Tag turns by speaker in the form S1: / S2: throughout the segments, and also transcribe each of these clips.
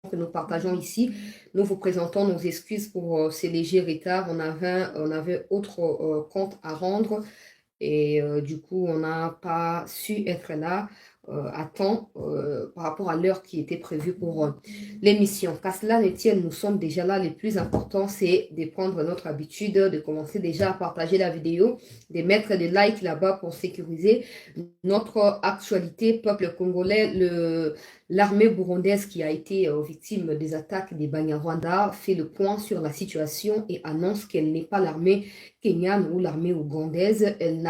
S1: que nous partageons ici. Nous vous présentons nos excuses pour ces légers retards. On avait autre compte à rendre et du coup, on n'a pas su être là à temps par rapport à l'heure qui était prévue pour l'émission. Qu'à cela ne tienne, nous sommes déjà là. Le plus important, c'est de prendre notre habitude, de commencer déjà à partager la vidéo, de mettre des likes là-bas pour sécuriser notre actualité. Peuple congolais, l'armée burundaise qui a été victime des attaques des Banyarwanda fait le point sur la situation et annonce qu'elle n'est pas l'armée kenyane ou l'armée ougandaise. Elle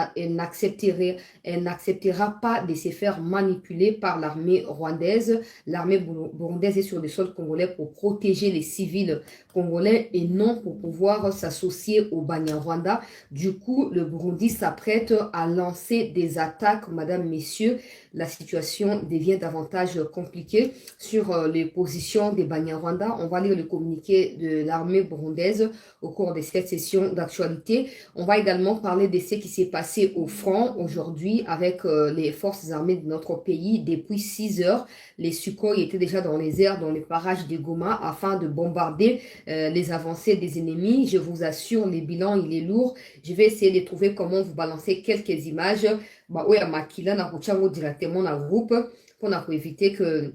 S1: n'acceptera pas de se faire manipuler par l'armée rwandaise. L'armée burundaise est sur le sol congolais pour protéger les civils congolais et non pour pouvoir s'associer au Banyarwanda. Du coup, le Burundi s'apprête à lancer des attaques, madame, messieurs. La situation devient davantage compliquée sur les positions des Banyarwanda. On va lire le communiqué de l'armée burundaise au cours de cette session d'actualité. On va également parler de ce qui s'est passé au front aujourd'hui avec les forces armées de notre pays. Depuis 6 heures, les Sukhoi étaient déjà dans les airs, dans les parages de Goma, afin de bombarder les avancées des ennemis. Je vous assure, le bilan, il est lourd. Je vais essayer de trouver comment vous balancer quelques images. Oya makila na kuchango directement na groupe pour éviter que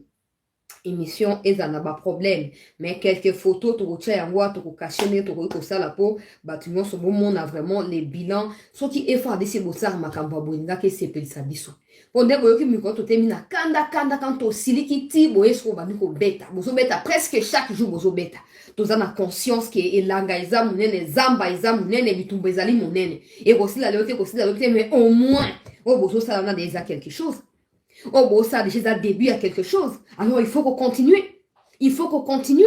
S1: émission eza na ba problème, mais quelques photos to kocha yango to ko cacher to ko sala po batunyo so moment na vraiment les bilans so ki effort de se botsar makamba boinga ke sepelisa biso ponde boyo ki mikoto temi na kanda kanto siliki ti boye so ba niko beta bozo beta presque chaque jour bozo beta toza na conscience ke elanga eza munene zamba eza munene bitumba ezali munene et kosila leo te mais au moins oh bozo sala na déjà quelque chose. Oh, bon, ça, déjà, début à quelque chose. Alors, il faut qu'on continue. Il faut qu'on continue.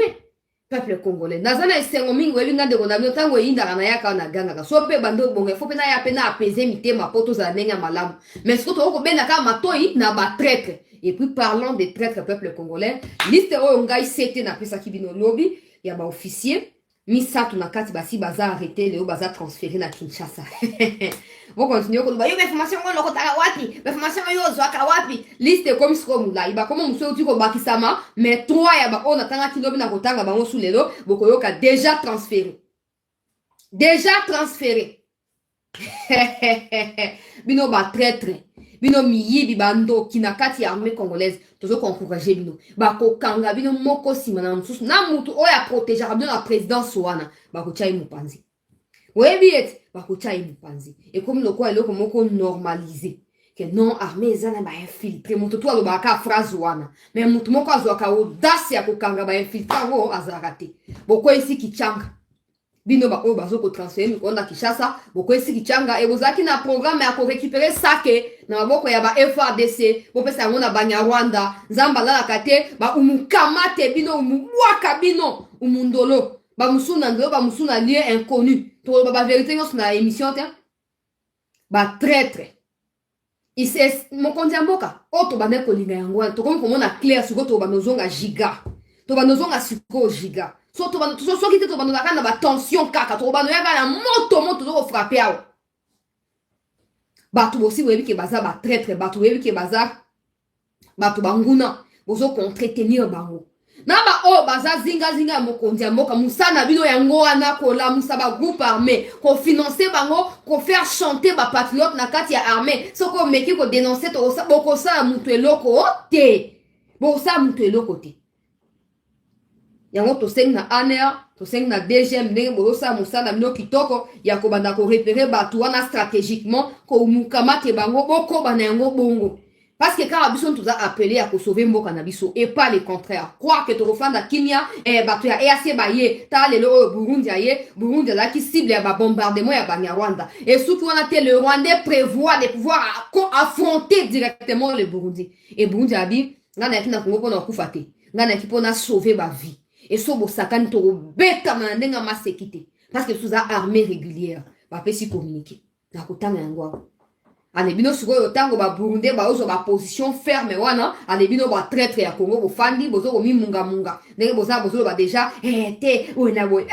S1: Peuple congolais. Nazana esengo mingo elinga de konamio tango inda na yaka na ganga. So pe bando bonge fo pe na ya pe na apaiser mitema poto za nenga malamu. Mais ce que to ko bena ka matoi na ba traître. Et puis parlant des traîtres peuple congolais, liste o ngai sete na pesa kibino lobby ya ba officier. Misatu na kati basi baza arrêté leo baza transféré na Kinshasa. Vous continuez comme bah yo information on lokota wapi, information yo zwaka wapi, liste comme ce comme là, iba comment monsieur uti ko bakisama, mais toi ya ba on atanga kilobi na kotanga bango sous lelo, boko yoka déjà transféré. Déjà transféré. Bino ba traître. Bino miyibi bando kinakati armée congolaise tozo encourager bino ba ko kanga bino moko sima na msusu na mutu oya protéger bino la présidence wana ba ko chai mupanzi webiet ba ko chai mupanzi et comme le quoi eloko moko normaliser que non armée ezana ba infiltrer mutu to alo ba ka phrase wana mais mutu moko azwaka audace ya ko kanga ba infiltrer wo azarate boko isi kichanga bino ba o bazo ko transférer mi konda Kinshasa boko esi kichanga e bozaki na programme ya ko récupérer sake na maboko ya ba FRDC bo pesa ngona Banyarwanda nzamba la kate ba umukamate bino umwaka bino umundolo ba musuna ndo ba musuna lieu inconnu to ba vérité ngos na émission te ba traître ises mon kondiamboka oto ba neko linga yango to comme comment na clair suko to ba nozonga giga to ba nozonga suko giga so to ba so kite to ba nozaka na ba tension kaka to ba noyaka na moto to frapper awo batu bosi webi ke baza ba traître batu webi ke baza batu banguna bozo contretenir bango na ba o baza zinga mokonzi mboka musana bino yango wana kola musaba groupe armé ko financer bango ko faire chanter ba patriote na kati ya armée soko meki ko dénoncer to boko sa mutu eloko te bo sa mutu eloko te yango to seng na ANR to seng na DGM ndenge bo sa musana bino kitoko ya ko banda ko repérer batu wana stratégiquement ko mukamate bango boko bana yango bongo. Parce que quand Abisson nous a appelé à sauver Mboka Nabiso et pas le contraire. Croire que tu refais à Kenya et batu ya EAC baye, ta le Burundi là qui cible ya bombardement ya Banyarwanda. Et surtout on a été le Rwandais prévoit de pouvoir affronter directement le Burundi. Et Burundi a dit ngana kina Congo pona kufate. Ngana ki pona sauver ba vie. Et so bo sakani to beta mandenga masekite. Parce que sous armée régulière, ba pesi communiquer. Na kutanga yango. Alebino suko tango ba Burundi ba ozo ba position ferme wana alebino ba traître ya Congo bo fandi bozo ko mi munga ndenge bozo ba déjà te wena boy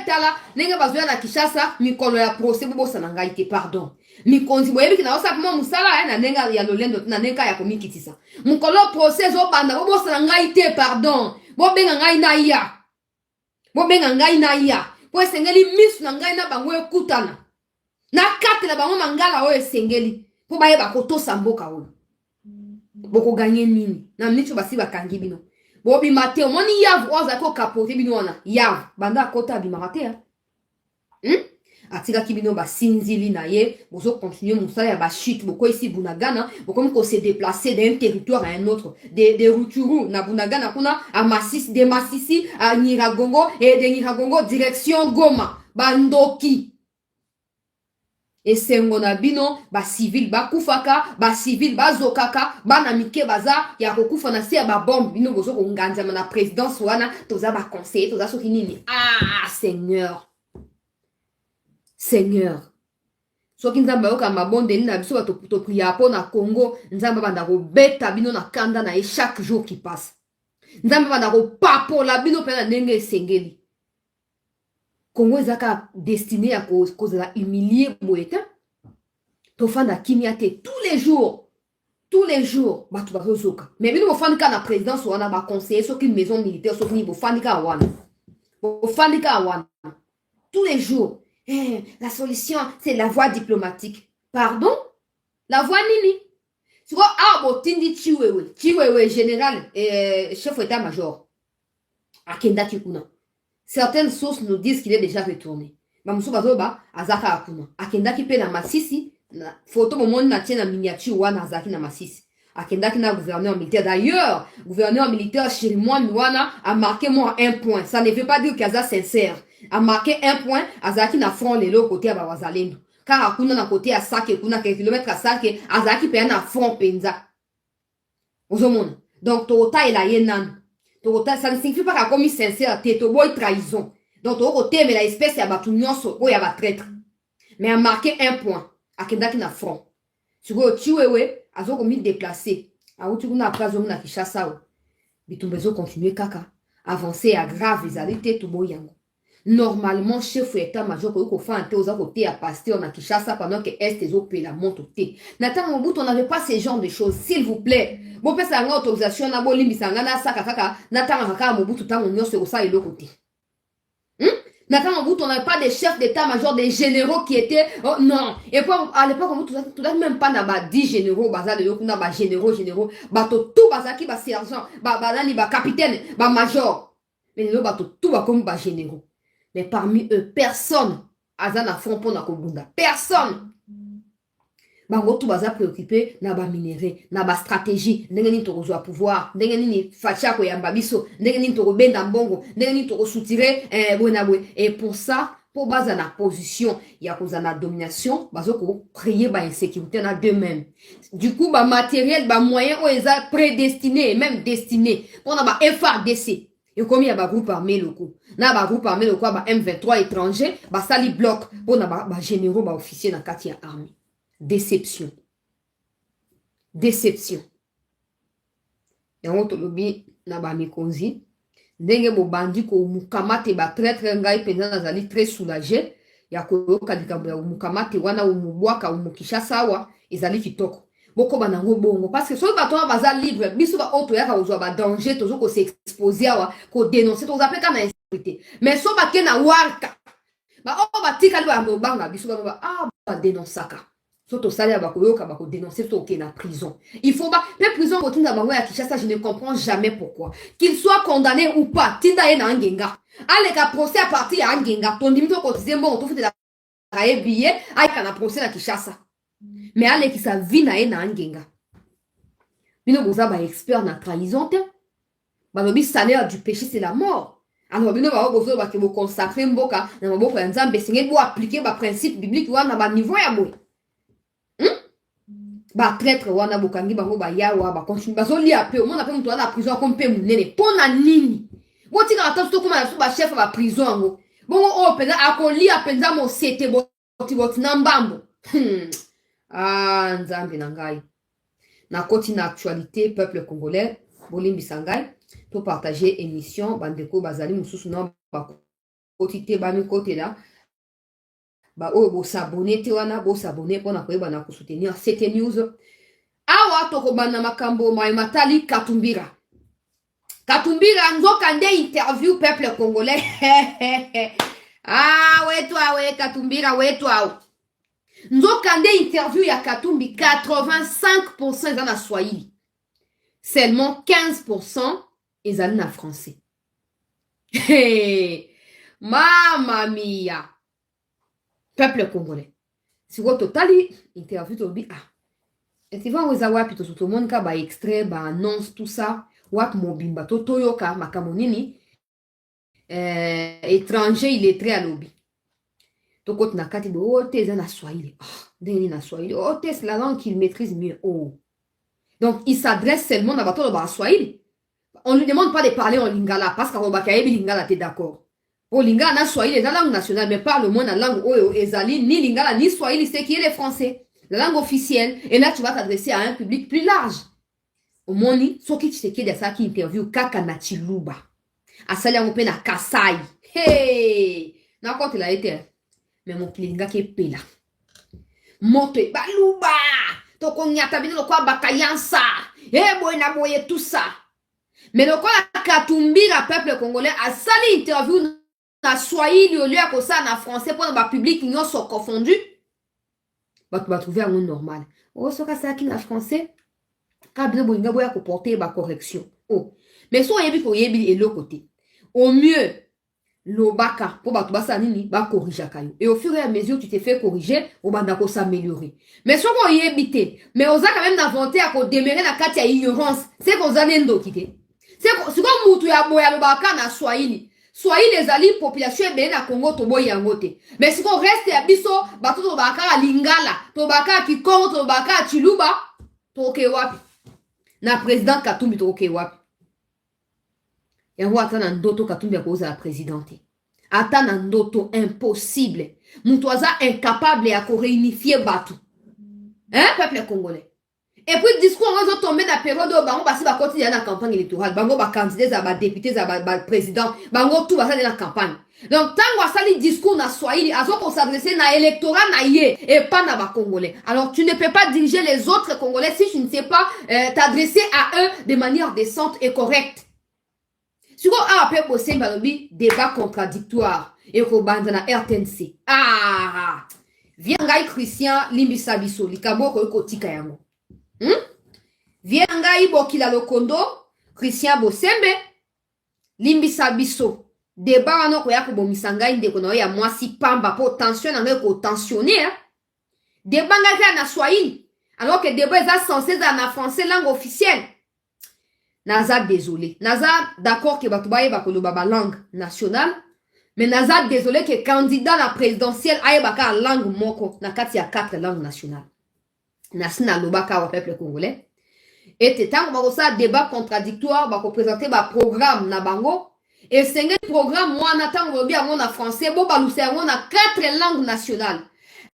S1: tala ndenge bazo na Kinshasa mikolo ya procès bo sananga ite pardon mikonzi boyebi kina osa kuma musala na ndenge ya lolendo na ndenge ya komikitisa mukolo procès zo banda bo sananga ite pardon bobenga ngai na ya bobenga ngai na ya po esengeli misu na ngai na bango ekutana na kate na bango mangala oyo esengeli po bayeba kotosa mboka oyo bokoganye nini na mnicho basi bakangi bino bobima te omoni yavu ozalaki okapote bino wana yavu banda akota abimaka te atikaki bino basinzili na ye bozokontinue mosala ya bachute bokweyisi Bunagana bokomi kose déplacer d'un territoire à un autre de Rutshuru na Bunagana kuna à Masisi de Masisi à Nyiragongo et de Nyiragongo direction Goma bandoki esengo na bino civil bakufaka civil bazokaka bana mike baza ya kokufa na se ya babombe bino bozo konganzama na présidence wana toza baconseiller toza soki nini Seigneur soki nzambe ayoka mabondeli na biso bato topria po na Congo nzambe banda kobeta bino na kanda na ye chaque jour qui passe nzambe banda kopapola bino mpe na ndenge esengeli Congo ezaka destiné ya kozala humilié boye te tofanda kimia te tous les jours bato bazozoka mais bino bofandika na présidence wana baconseiller soki maison militaire soki nini bofandika wana tous les jours. La solution, c'est la voie diplomatique. Pardon? La voie nini? Tu vois, botindi Chiwewe, général, chef d'état-major. Akenda Kikuna. Certaines sources nous disent qu'il est déjà retourné. Mamoussou Bazoba, Azaka Akuna. Akenda Kipe na Masisi, photo momoni na tienne na miniature wana Azaki na Masisi. Akenda Kina gouverneur militaire. D'ailleurs, gouverneur militaire Chirimwa Miwana a marqué moi un point. Ça ne veut pas dire qu'Aza sincère. A marqué un point, Azaki na front les lots côté à Bawazalendo. Car Akuna na côté à Sake, kuna quelques kilomètres à Sake, Azaki paye na front penza. Ozomona. Donc, Tota et la Yenan. Tota, ça ne signifie pas qu'à commis sincère, Teto boy trahison. Donc, au côté, mais la espèce ya batunyon so, y a ba traître. Mais a marqué un point. Akendaki na front. Sur le Chiwewe, Azo commis déplacé. A où tu kuna après Azo na Kishasa. Bitumbezo continuer kaka. Avancer à grave, les alités, tout boyango. Normalement, chef d'état-major ko fa ante oza côté à pasteur na Kinshasa pendant que est ezope la monte té. Nathan Mobutu on n'avait pas ce genre de choses, s'il vous plaît. Bon pesa nga autorisation na bolimbisa nga na saka kaka Nathan kaka Mobutu tango nyonso ko sa elo côté. Nathan Mobutu on n'avait pas de chef d'état-major, des généraux qui étaient non. Et puis à l'époque Mobutu tu n'as même pas na ba 10 généraux baza de yokuna ba généraux bato tout bazaki ba sergent ba nani ba capitaine ba major. Mais le bato tout ba comme ba généraux. Mais parmi eux, personne n'a front pour na kobunda. Personne. Bango tout baza préoccupé na ba minéré, na ba stratégie, ndenge ni toko zwa pouvoir, ndenge ni facha ko yamba biso, ndenge ni toko benda mbongo, ndenge ni toko soutirer bonabwe. Et pour ça, pour baza na position, ya koza na domination, bazo ko créer ba insécurité na d'eux-mêmes. Du coup, ba matériel, ba moyen o eza prédestiné, même destiné pour na ba FARDC. Et comme il y a un groupe armé locaux, na ba groupe armé locaux, ba M23 étrangers, ba sali bloc pour na ba généraux, ba officiers na katia armée. Déception. Et on te lobi na ba mikonzi, ndenge bo bandi ko mukamate ba traître ngai penza nazali très soulagé, ya ko kadika ya mukamate wana umubwaka umukishasa wa ezali kitoko. Boko banango bongo parce que so bato baza libre biso ba auto ya ka ozwa ba danger tozo ko s'exposer wa ko dénoncer tozo apeka na insécurité mais so ba kena warka ba ba tika li ba banga biso ba dénoncaka so to sala ba ko yoka ba ko dénoncer to ke na prison il faut ba mais prison ko tinda bango ya Kinshasa je ne comprends jamais pourquoi qu'il soit condamné ou pas tinda ye na ngenga ale ka procès à partir ya ngenga to ndimi to ko tizembo to fute la billet ay kana procès na Kinshasa. Mais allez qui sa vie na ngenga. Bino boza ba expert na trahison te. Ba lobi salaire du péché c'est la mort. Alors bino ba bozo ba ke bo consacrer mboka na maboko ya Nzambe singe bo appliquer ba principe biblique wana ba niveau ya boy. Ba traître wana bokangi bango ba yawa ba continue ba zo li apé o mona pe muto na prison comme pe munene pona nini. Bo tika attention to kuma ba chef ba prison ngo. Bongo o pena akoli apenza mo sete bo ti na mbambo. Nzambe nangai. Na koti na actualité peuple congolais, bolimbi sangai, to partager émission bandeko bazali mususu na ba koti te ba mi kote là. Ba o bo s'abonner te wana bo s'abonner pona koyeba na ko soutenir cette news. Awa to ko bana makambo mai matali katumbira. Katumbira nzokande interview peuple congolais. Ah ouais toi ouais Katumbira ouais toi. Nzokande interview ya Katumbi 85% eza na Swahili. Seulement 15% ezali na français. Hey, Mamma mia. Peuple congolais. Si vous totali interview tobi ah. Et tu vas oza wapi to tout le monde ka ba extrait ba annonce tout ça. Wap mobimba to toyoka makamonini étranger illettré à lobby. Tokot na kati de oh te na Swahili. Deni na Swahili. Oh te c'est la langue qu'il maîtrise mieux. Oh. Donc il s'adresse seulement à bato ba Swahili. On ne lui demande pas de parler en lingala parce qu'en bakayebi lingala t'es d'accord. Oh lingala na Swahili la langue nationale mais parle moins la langue oh ezali ni lingala ni Swahili c'est qui est le français. La langue officielle et là tu vas t'adresser à un public plus large. Au moni soki Tshisekedi asa ki interview kaka na Chiluba. Asali yango pe na Kasai. Hey! Na quand il a été mais mon pilinga qui est pela. Moto baluba. Toko nyata bino kwa bakayansa. Boy na boye tout ça. Mais le quoi Katumbira peuple congolais asali interview na Swahili au lieu à ça na français pour le public qui sont confondus. Bah tu vas trouver un monde normal. Oh soka ça qui na français. Kabino boinga boya ko porter ba correction. Oh. Mais so yebi ko yebi et l'autre côté. Au mieux l'obaka pour ba basa nini ba corriger kayo. Et au fur et à mesure tu te fais corriger, au banda ko s'améliorer. Mais so ko yebité, mais oza quand même d'inventer à ko démérer na kati ya ignorance. C'est ko zanendo kité. C'est comme mutu ya boya l'obaka na Swahili. Swahili les alliés population be na Congo to boy yangote. Mais si on reste ya biso bato to baka lingala, to baka Kikongo, to baka Chiluba, to ke wapi. Na président Katumbi to ke wapi. Yango atana ndoto Katumbi akoza la présidente. Atana ndoto impossible. Mutuaza incapable ya ko réunifier batu. Hein peuple congolais. Et puis le discours on va tomber dans la période où bango basi ba continuer na campagne électorale, bango ba candidat za ba député za ba président, bango tout va ça dans la campagne. Donc tant que ça les discours na Swahili, azo ko s'adresser na électorat na yé et pas na ba congolais. Alors tu ne peux pas diriger les autres congolais si tu ne sais pas t'adresser à eux de manière décente et correcte. Si on a appelé pour Sembalobi débat contradictoire et ko banda na RTNC. Ah! Viens ngai Christian Limbisa Biso, likabo ko tika yango. Vienga ibokila lokondo Christian Bosembe Limbisa Biso débat wana ko yako bomisanga inde ko na ya mwasi pamba po tension na ko tensionner débat nga na Swahili alors que débat est censé être en français langue officielle. Naza désolé naza d'accord que batu baye ba ko loba langue nationale mais naza désolé que candidat à la présidentielle aye baka langue moko na kati ya 4 langues nationales. Nasina lobaka au peuple congolais. Et tant qu'on va débat contradictoire, on va présenter un programme na bango. Et c'est un programme, moi, on attend qu'on a français, bon, bah, on a 4 langues nationales.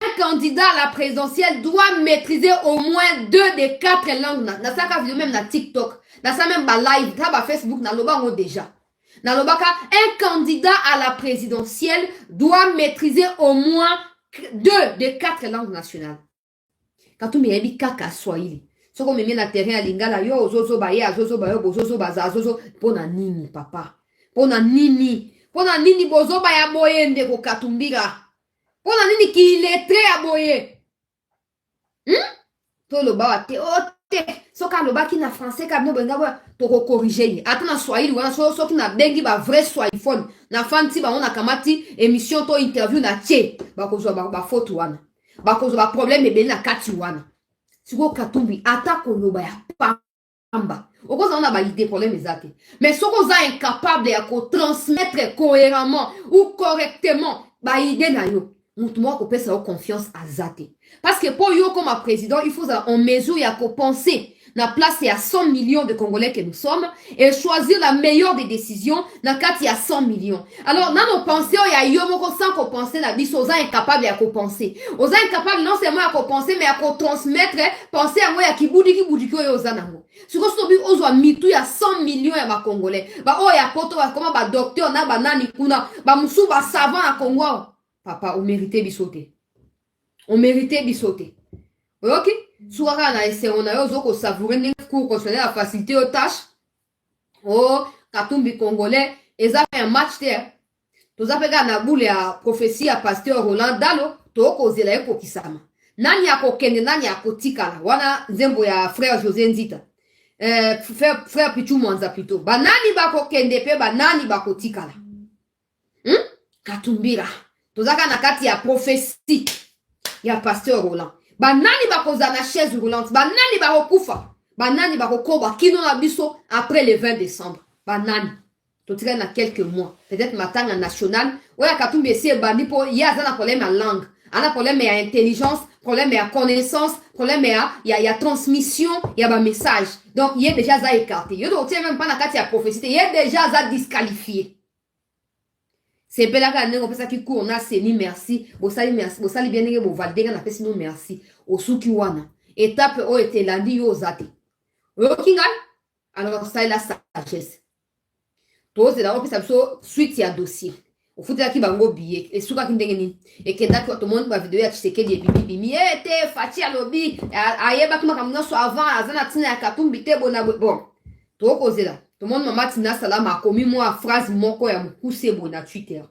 S1: Un candidat à la présidentielle doit maîtriser au moins 2 des 4 langues. Na ça ka vidéo même na TikTok, na ça même ba live, na ba Facebook, na lobango déjà. Na lobaka, un candidat à la présidentielle doit maîtriser au moins 2 des 4 langues nationales. Quand tu me kaka Swahili. Si on me met na terrain à lingala, yo, zozo baye, zozo bayo, bozo baza, zozo, pona nini, papa. Pona nini bozo baya boye ndeko Katumbira. Pona nini ki illettré à boye. To lo bawa te, te. So ka lo ba ki na français, ka no benga boya, to ko corriger. Ata na Swahili, wana so ki na bengi ba vrai Swahili phone. Na fanti ba ona kamati, émission to interview na tche. Ba ko zo ba photo wana. Ba ko zo ba problème ebe na kati wana. Siko Katumbi ata koloba ya pamba. Oko za on a ba idée problème ezate. Mais soko za incapable ya ko transmettre cohéremment ou correctement ba idée na yo. Mutu mo ko pesa confiance azate. Parce que pour yo comme président, il faut en mesure ya ko penser na place ya 100 millions de Congolais que nous sommes et choisir la meilleure des décisions na kati ya 100 millions. Alors, na no penser ya yo moko sans ko penser na biso oza incapable ya ko penser. Oza incapable non seulement ya ko penser mais ya ko transmettre penser yango ya kibudi oyo oza nango. Siko sobi ozwa mitu ya 100 millions ya ba Congolais. Ba o ya poto ba koma ba docteur na ba nani kuna ba musu ba savant na Congo. Papa, on méritait bisote. On méritait bisote. Ok? Soura na ese on a yo zoko savourer n'importe quoi concernant la facilité aux tâches. Oh, Katumbi congolais, et ça fait un match terre. Tous a fait na boule à prophétie à pasteur Roland Dalo, to cause la eko kisama. Nani yako kende, nani yako tikala. Wana zembo ya frère José Nzita. Frère Pichu Mwanza plutôt. Ba nani bako kende pe, ba nani bako tikala. Katumbira. Tous a na kati ya prophétie ya pasteur Roland. Ba nani bako za na chaise roulante. Ba nani bako kufa. Ba nani bako koba kino na biso après le 20 décembre. Ba nani. Tout dans quelques mois. Peut-être matin en national. Ouais, Katumbi essaie bandi pour, il y a un problème à langue. Un problème à intelligence, problème à connaissance, problème il y a transmission, il y a un message. Donc, il y a déjà ça écarté. Il y a même pas la prophétie, il y a déjà ça disqualifié. C'est pas là qu'on ça qui court, on a séni merci. Vous savez merci, vous savez bien que vous validez on a fait sinon merci. Au soukiwana. Étape où était lundi yo zate. Kingal. Alors ça est la sagesse. Tout c'est là ça suite ya dossier. Au foot là qui bango billet et souka kindengeni et que d'accord tout le monde va vidéo ya Tshisekedi bibi bimi était fati à lobby ayeba kuma kamno so avant azana tina ya Katumbi te bona bon. Tout cause là. Tout le monde mama tina salama a commis moi phrase moko ya mukuse bona Twitter.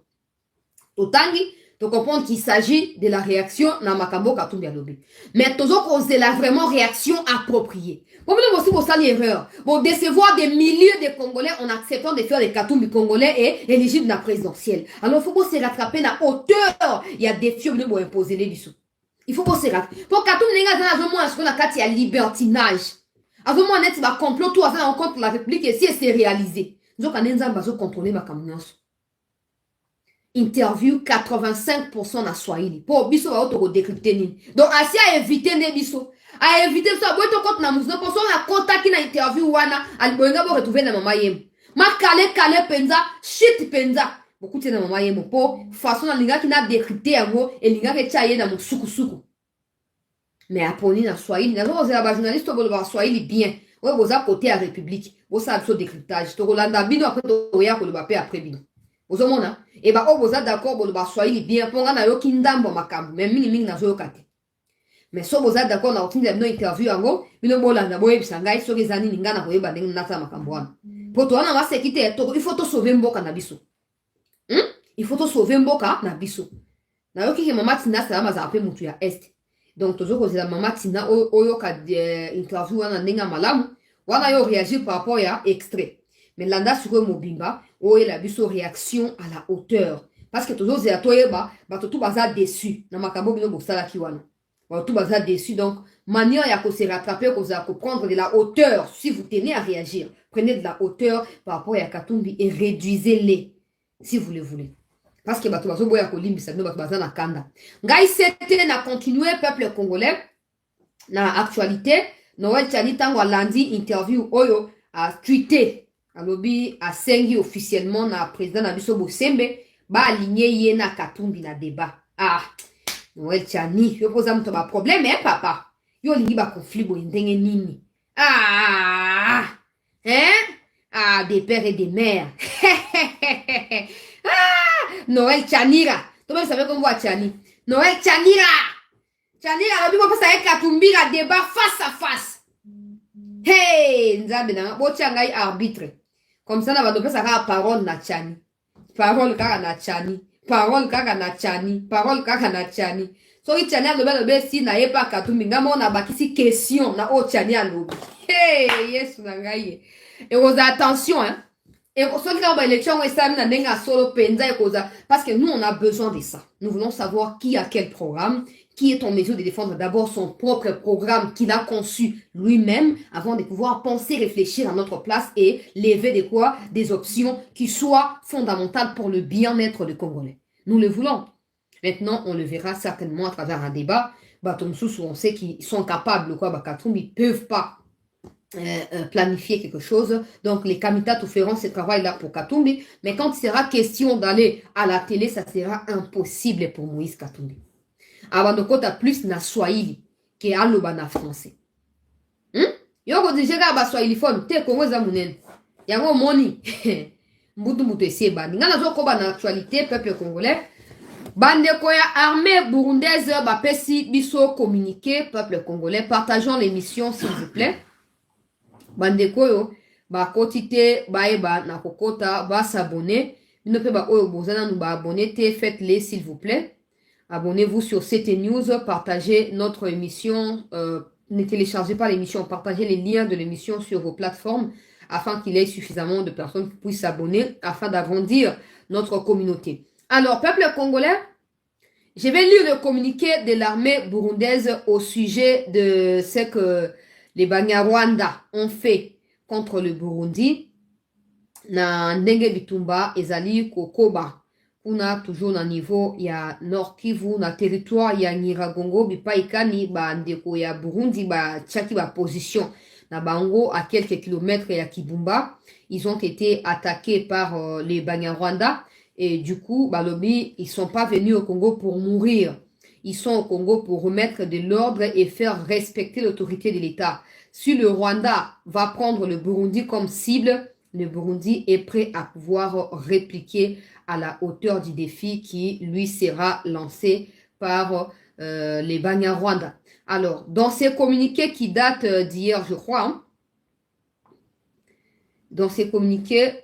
S1: Totangi de comprendre qu'il s'agit de la réaction na makambo Katumbi à lobby. Mais toujours cause la vraiment réaction appropriée. Pour nous aussi, vous savez l'erreur. Bon, décevoir des milliers de Congolais en acceptant de faire les Katumbi congolais et éligibles dans la présidentielle. Alors, il faut qu'on se rattrape à hauteur. Il y a des films qui vont imposer les bisous. Il faut qu'on se rattrape. Pour Katumbi, il y a ce qu'on a libertinage. Avant moi, on a complot tout à contre la République et si c'est réalisé. Nous avons contrôler ma camionnance. Interview 85% na Swahili. Pour biso va auto décrypter ni. Donc, asi à éviter ne biso. A éviter ça, boy to compte na musno pour ça na contact na interview wana, al boyenga bo retrouver na mama yem. Ma kale penza, shit penza. Beaucoup tena mama yem po façon na linga ki na décrypter yango et linga ke chaye na musuku. Mais aponi na Swahili, na zo za ba journaliste bo ba Swahili bien. Ouais, vous a côté à République. Vous savez so décryptage. To Rolanda bino après to ya ko le ba après bino. Vous omona et ba o boza d'accord bo le ba Swahili bien ponga na yo kindambo makambo. Mais mingi na zo kate. Mais si vous êtes d'accord, on a une interview, une bolanda, boye bisangai, so les années n'ingana boyeba n'ing nata makamboana. Pour toi, on va se quitter, il faut te sauver mboka na biso. Il faut te sauver mboka na biso. Na yoki ke mama tina sa ma za ape mutu ya est. Donc toujours que la mama tina oyo ka interview wana n'inga malamu, wana yo réagir par rapport à extrait. Mais landa sur mobimba, oyo la biso réaction à la hauteur. Parce que toujours c'est à toi ba tout baza déçu. Na makambo bino bosala ki wana. Tout baza déçu, donc manière ya ko se rattraper, ko za ko prendre de la hauteur. Si vous tenez à réagir, prenez de la hauteur par rapport à Katumbi et réduisez-les si vous le voulez. Parce que bato bazo boya ko limbisa no bato baza na kanda. Ngai c'était na continuer peuple congolais na actualité. Noël Tchani tango lundi interview oyo a tweeté a lobby a sengi officiellement na président na biso Bosembe ba aligné ye na Katumbi na débat. Ah Noël Tchani, yo pose un problème, hein, papa? Yo lingi ba conflit bo ndenge nini? Ah! Hein? Ah, des pères et des mères. Ah! Noël Tchanira. Toi même savez comment voit Tchani. Noël Tchanira. Tchanira, on peut passer avec Katumbi la débat face à face. Hey, nzambe na bo tchangai arbitre. Comme ça na ba dope ça parole na Tchani. Parole kaka na Tchani. Parole kaka na Tchani, parole kaka na Tchani. So i Tchani alobe si na yepa Katumbi ngamo na bakisi question na o Tchani alobe. Hey, yes na ngai. Et aux attention hein. Et so ki ba élection et ça na nenga solo penza et cause parce que nous on a besoin de ça. Nous voulons savoir qui a quel programme, qui est en mesure de défendre d'abord son propre programme qu'il a conçu lui-même avant de pouvoir penser, réfléchir à notre place et lever de quoi des options qui soient fondamentales pour le bien-être des Congolais. Nous le voulons. Maintenant, on le verra certainement à travers un débat. Batomsous, on sait qu'ils sont capables, quoi, Katumbi, ils peuvent pas planifier quelque chose. Donc, les Kamita tout feront ce travail-là pour Katumbi. Mais quand il sera question d'aller à la télé, ça sera impossible pour Moïse Katumbi. Abandokota plus na Swahili que aloba na français. Yoko dijega ba Swahili phone te Kongo za munene. Yango moni. Mbutu eseba. Ngana zo koba na actualité peuple congolais. Bande koya armée burundaise ba pesi biso communiqué peuple congolais. Partageons l'émission s'il vous plaît. Bande koyo ba kotite ba eba na kokota ba s'abonner. Ne peut pas nous abonner, faites-les s'il vous plaît. Abonnez-vous sur CT News, partagez notre émission, ne téléchargez pas l'émission, partagez les liens de l'émission sur vos plateformes afin qu'il y ait suffisamment de personnes qui puissent s'abonner afin d'agrandir notre communauté. Alors, peuple congolais, je vais lire le communiqué de l'armée burundaise au sujet de ce que les Banyarwanda ont fait contre le Burundi. Na ndenge bitumba ezali kokoba kuna toujours na niveau ya Nord Kivu na territoire ya Nyiragongo bipaikani ba ndeko ya Burundi ba tchaki ba position na bango à quelques kilomètres ya Kibumba. Ils ont été attaqués par les Banyarwanda et du coup balobi ils sont pas venus au Congo pour mourir. Ils sont au Congo pour remettre de l'ordre et faire respecter l'autorité de l'État. Si le Rwanda va prendre le Burundi comme cible, le Burundi est prêt à pouvoir répliquer à la hauteur du défi qui lui sera lancé par les Banyarwanda. Alors, dans ces communiqués qui datent d'hier, je crois, hein, dans ces communiqués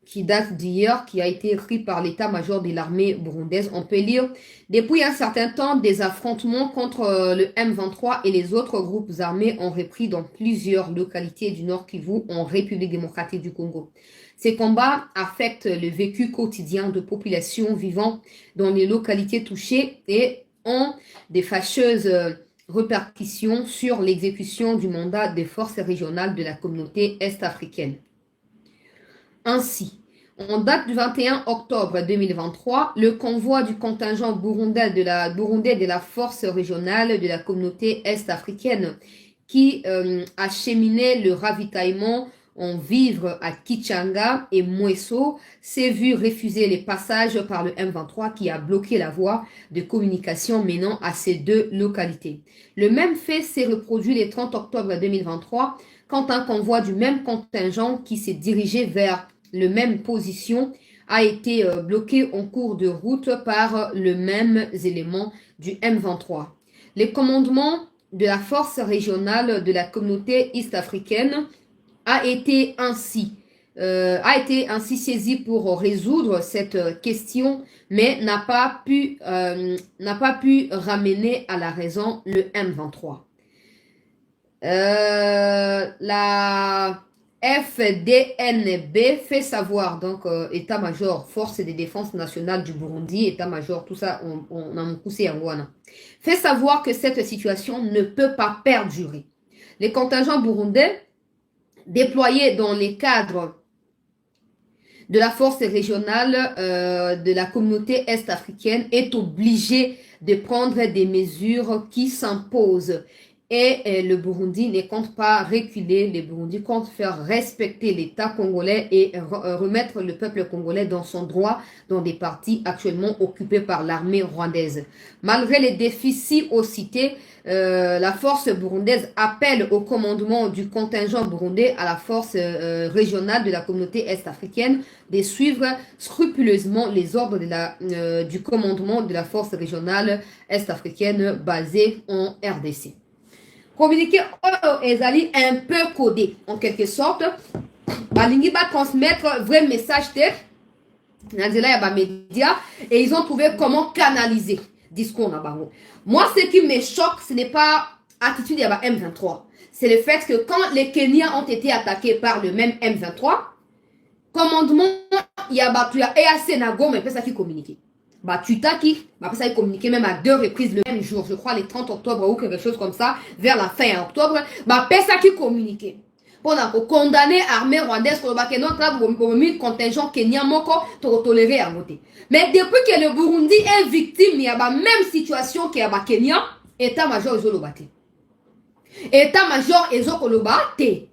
S1: qui date d'hier, qui a été écrit par l'état-major de l'armée burundaise, on peut lire « Depuis un certain temps, des affrontements contre le M23 et les autres groupes armés ont repris dans plusieurs localités du Nord Kivu en République démocratique du Congo. Ces combats affectent le vécu quotidien de populations vivant dans les localités touchées et ont des fâcheuses répercussions sur l'exécution du mandat des forces régionales de la communauté est-africaine. Ainsi, en date du 21 octobre 2023, le convoi du contingent burundais de la force régionale de la communauté est-africaine qui acheminait le ravitaillement en vivres à Kichanga et Mweso s'est vu refuser les passages par le M23 qui a bloqué la voie de communication menant à ces deux localités. Le même fait s'est reproduit le 30 octobre 2023 quand un convoi du même contingent qui s'est dirigé vers le même position a été bloqué en cours de route par le même élément du M23. Le commandement de la force régionale de la communauté est-africaine a été ainsi saisi pour résoudre cette question, mais n'a pas pu ramener à la raison le M23. La FDNB fait savoir, donc état-major, force de défense nationale du Burundi, état-major, tout ça, on a poussé en Ghana, fait savoir que cette situation ne peut pas perdurer. Les contingents burundais déployés dans les cadres de la force régionale de la communauté est-africaine est obligé de prendre des mesures qui s'imposent. Et le Burundi ne compte pas reculer, le Burundi compte faire respecter l'État congolais et remettre le peuple congolais dans son droit dans des parties actuellement occupées par l'armée rwandaise. Malgré les déficits au cités, la force burundaise appelle au commandement du contingent burundais à la force régionale de la communauté est-africaine de suivre scrupuleusement les ordres du commandement de la force régionale est-africaine basée en RDC. Communiqué ezali un peu codé en quelque sorte. Balingi va transmettre vrai message média et ils ont trouvé comment canaliser discours na bango. Moi, ce qui me choque, ce n'est pas attitude ya M23. C'est le fait que quand les Kenyans ont été attaqués par le même M23, commandement ya batu ya EAC na Goma et ça qui communiqué. Bah, Tutaki, bah, ça a communiqué même à 2 reprises le même jour, je crois les 30 octobre ou quelque chose comme ça, vers la fin octobre, bah, ça qui communiqué. Pour condamner l'armée rwandaise, pour que notre contingent kenyan moko, pour tolérer à voter. Mais depuis que le Burundi est victime, il y a la même situation qu'il y a Kenya, état-major Ezolobate. État-major Ezolobate.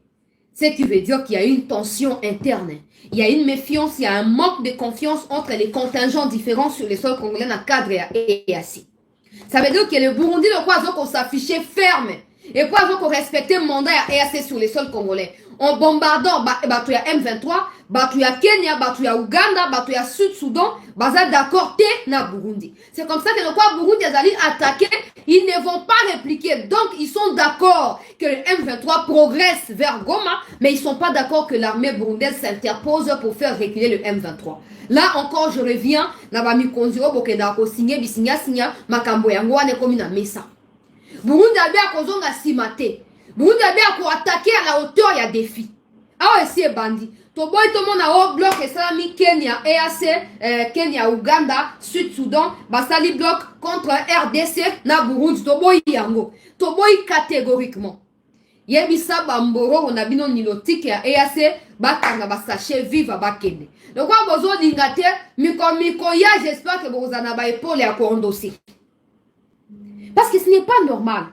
S1: Ce qui veut dire qu'il y a une tension interne. Il y a une méfiance, il y a un manque de confiance entre les contingents différents sur les sols congolais dans le cadre et assis. Ça veut dire que le Burundi ne croit qu'on s'affichait ferme. Et pour avoir respecté le mandat à EAC sur les sols congolais, en bombardant Batuya M23, Batuya Kenya, Batuya Uganda, Batuya Sud-Soudan, Baza d'accord te na Burundi. C'est comme ça que le quoi Burundi a attaqué, ils ne vont pas répliquer. Donc ils sont d'accord que le M23 progresse vers Goma, mais ils ne sont pas d'accord que l'armée burundaise s'interpose pour faire reculer le M23. Là encore, je reviens, Nabami Konziro Bokeda ko signé, signa, Makambo yango ane komi na mesa. Burundi a bien kozonga simate. Burundi a bien attaquer à la hauteur, il y a défi. Ah aussi bandi. Toboy tout le monde a au bloc et salami Kenya, EAC, Kenya, Uganda, Sud-Soudan, basali bloc contre RDC na Burundi. Toboy yango. Toboy catégoriquement. Yebisa bamboro on a bino nilotique ya EAC bakanga basache viva bakende. Donc quoi besoin d'ingate miko ya j'espère que vous en avez épaule à endosser. Parce que ce n'est pas normal.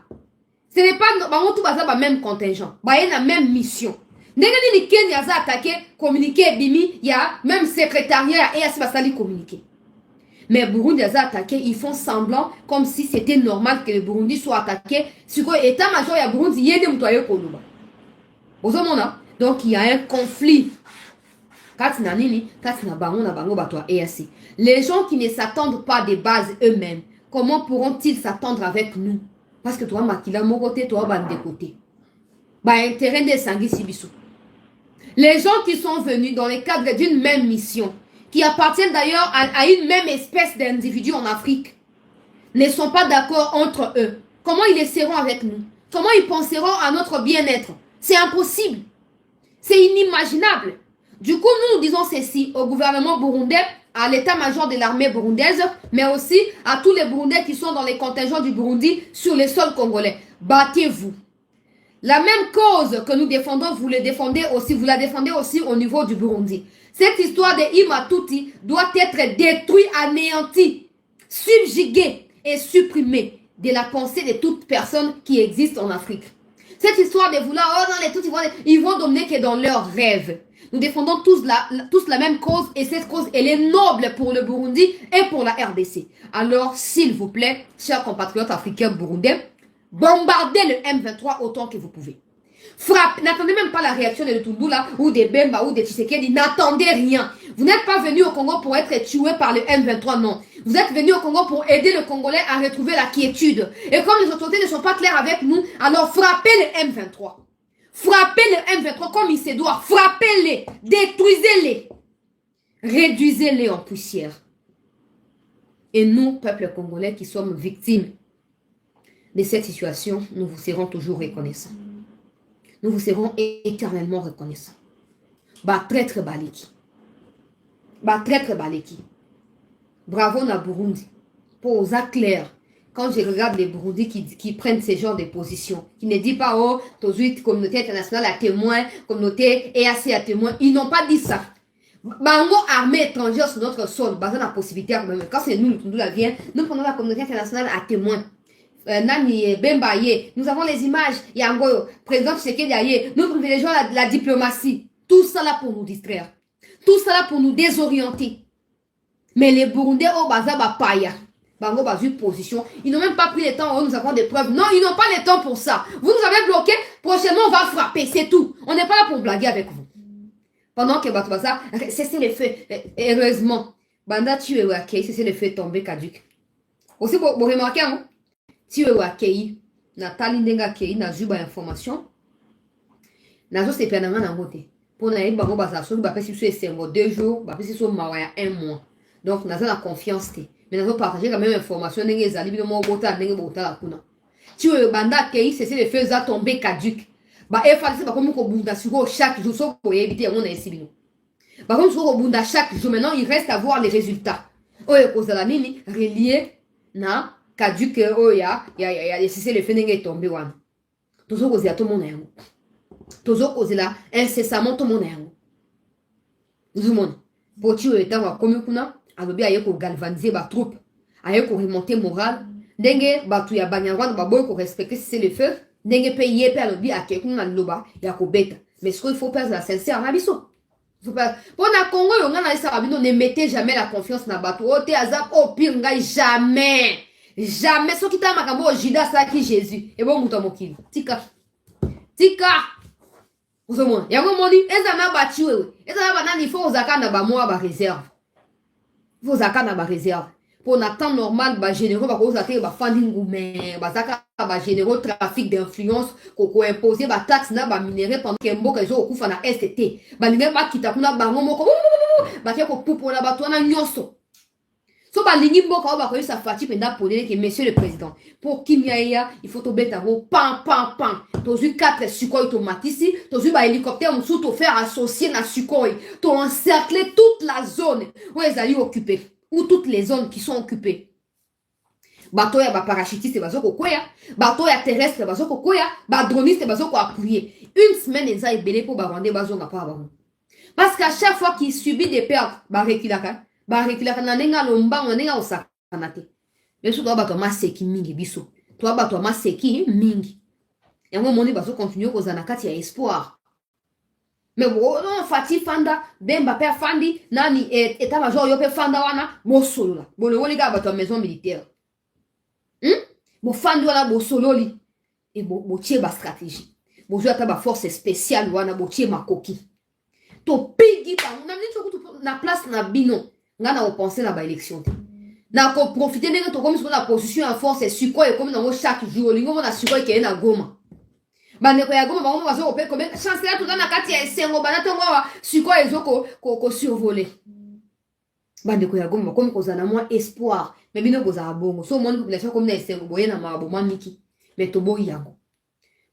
S1: Ce n'est pas normal. Tout va même contingent. Il y a la même mission. Ndenge ni Kenya a attaqué, communiqué, bimi, il y a même secrétariat et Basali communiqué. Mais Burundi a attaqué, ils font semblant comme si c'était normal que le Burundi soit attaqué. Sur l'état-major, il y a Burundi, il y a des moutoyeux Koluba. Donc il y a un conflit. Les gens qui ne s'attendent pas des bases eux-mêmes, comment pourront-ils s'attendre avec nous? Parce que toi, Makila, mon côté, toi, bande de côté. Bah, intérêt des sanguis sibisu. Les gens qui sont venus dans le cadre d'une même mission, qui appartiennent d'ailleurs à une même espèce d'individus en Afrique, ne sont pas d'accord entre eux. Comment ils seront avec nous? Comment ils penseront à notre bien-être? C'est impossible. C'est inimaginable. Du coup, nous disons ceci au gouvernement burundais, à l'état-major de l'armée burundaise, mais aussi à tous les Burundais qui sont dans les contingents du Burundi sur les sols congolais. Battez-vous. La même cause que nous défendons, vous la défendez aussi au niveau du Burundi. Cette histoire de Imatuti doit être détruite, anéantie, subjuguée et supprimée de la pensée de toute personne qui existe en Afrique. Cette histoire de vouloir, oh non, les Tutsis ils vont dominer que dans leurs rêves. Nous défendons tous la même cause et cette cause, elle est noble pour le Burundi et pour la RDC. Alors, s'il vous plaît, chers compatriotes africains burundais, bombardez le M23 autant que vous pouvez. Frappe, n'attendez même pas la réaction de Tundula ou des Bemba ou des Tshisekedi, n'attendez rien. Vous n'êtes pas venu au Congo pour être tué par le M23, non. Vous êtes venu au Congo pour aider le Congolais à retrouver la quiétude. Et comme les autorités ne sont pas claires avec nous, alors frappez le M23. Frappez le M23 comme il se doit. Frappez-les, détruisez-les, réduisez-les en poussière. Et nous, peuple congolais qui sommes victimes de cette situation, nous vous serons toujours reconnaissants. Nous vous serons éternellement reconnaissants. Bah, traître baliki. Bah, traître baliki. Bravo na Burundi. Pour aux clair. Quand je regarde les Burundis qui prennent ce genre de positions, qui ne disent pas, oh, toute communauté internationale à témoin, communauté EAC à témoin, ils n'ont pas dit ça. Bango armée étrangère sur notre sol, basé la possibilité, quand c'est nous, nous prenons la communauté internationale à témoin. Nani Bembaye, nous avons les images, Yango, président Tshisekedi, nous privilégions la diplomatie. Tout ça là pour nous distraire. Tout ça là pour nous désorienter. Mais les Burundais, oh, bazaba paya. Bango bazu position. Ils n'ont même pas pris le temps, oh, nous avons des preuves. Non, ils n'ont pas le temps pour ça. Vous nous avez bloqué, prochainement on va frapper, c'est tout. On n'est pas là pour blaguer avec vous. Pendant que Batouaza, cessez les feux. Heureusement, Banda tué ou akei, cessez les feux tombés caduc. Aussi, vous remarquez, hein? Tué ou akei, Nathalie Ndenga Kei, n'a eu information. N'a pas été pénal en côté. Pour n'aller bango bazaso, bah, si c'est 2 jours, bah, si c'est 1 mois. Donc, n'a pas la confiance. Mais nous avons partagé la même information. Nous avons tu es banda qui c'est les feux à tomber caduc. Bah, il fallait pas comme bunda sur chaque jour, sauf pour éviter on est ici. Par contre, sur bunda chaque jour, maintenant, il reste à voir les résultats. Oh, et cause la nini, relié, na, caduc, oh, ya, c'est les feux n'est tombé, one. Toujours cause à tout le monde. Toujours cause là, incessamment tout le monde. Nous monde. Pour tu es dans comme kuna. Alobi aye ko galvaniser ba troupe, aye ko remonter moral, ndenge batu ya banyarwanda baboy ko respecter si c'est le feu, ndenge payer pe alobi akeku na loba ya ko beta. Mais ce qu'il faut perdre la sincère na biso. Faut pas pour na Congo yo ngana isa babino ne mettez jamais la confiance na batu. O te azap o pire ngai jamais. Jamais ce qui t'a makambo Judas ça qui Jésus. Et bon mouton mokili. Tika. Tika. Vous au moins. Y'a mon dit, ezana bati wewe. Ezana banani faut ozaka na ba moi ba réserve. Faut ozaka na ba réserve. Pour un temps normal, bah généraux va causer que bah funding gourmet, bah ça bah généraux trafic d'influence, qu'on imposer bah taxe na bah minerai pendant que mbo que au coup na STT. Bah linge bah kita kuna bah ngomo ko bah qui ko pour la bah toi na nyonso. So ba lingi mbo ka bah ko sa fati penda pour dire que monsieur le président, pour Kimia il faut to beta go pam pam pam. Tozu 4 Sukhoi automatisi, tozu ba hélicoptère musu to faire associer na Sukhoi, to encercler toute la zone où ils allaient occuper. Ou toutes les zones qui sont occupées. Bateau ya ba parachutiste bazo kokoya, bateau ya terrestre bazo kokoya, ba droniste bazo ko appuyer. Une semaine eza ebele pour ba rendre bazo na pa ba. Parce qu'à chaque fois qu'il subit des pertes, ba reculaka na nenga lomba na nenga osakana te. Mais surtout bato ma seki mingi biso. Toi bato ma seki mingi. Yango moni bazo continuer ko zana kati ya espoir. Mais bon, non, Fati Fanda, Bemba Père Fandi, Nani, état-major, Yope Fanda wana, bon solo là. Bon, le gars, bah, maison militaire. Bon, Fandi wana, bon solo li. Et bon, tiens, ma stratégie. Bon, je vais ma force spéciale wana, bon, tiens, ma coquille. To pigi, on a mis na place na bino. On a pensé na ba élection. Na ko profiter de to comme sur la position en force, et Sukhoi, et comme dans chaque jour, l'ingo, on a Sukhoi qui est na Goma. Bandeko ya Goma bango bazo opé comme chancelier tout na kati ya esengo bana tongo wa Sukhoi ezoko ko survoler. Bandeko ya Goma comme kozana moi espoir mais bino kozala bongo so mon population comme na esengo boye na mabo mamiki mais to boyi yango.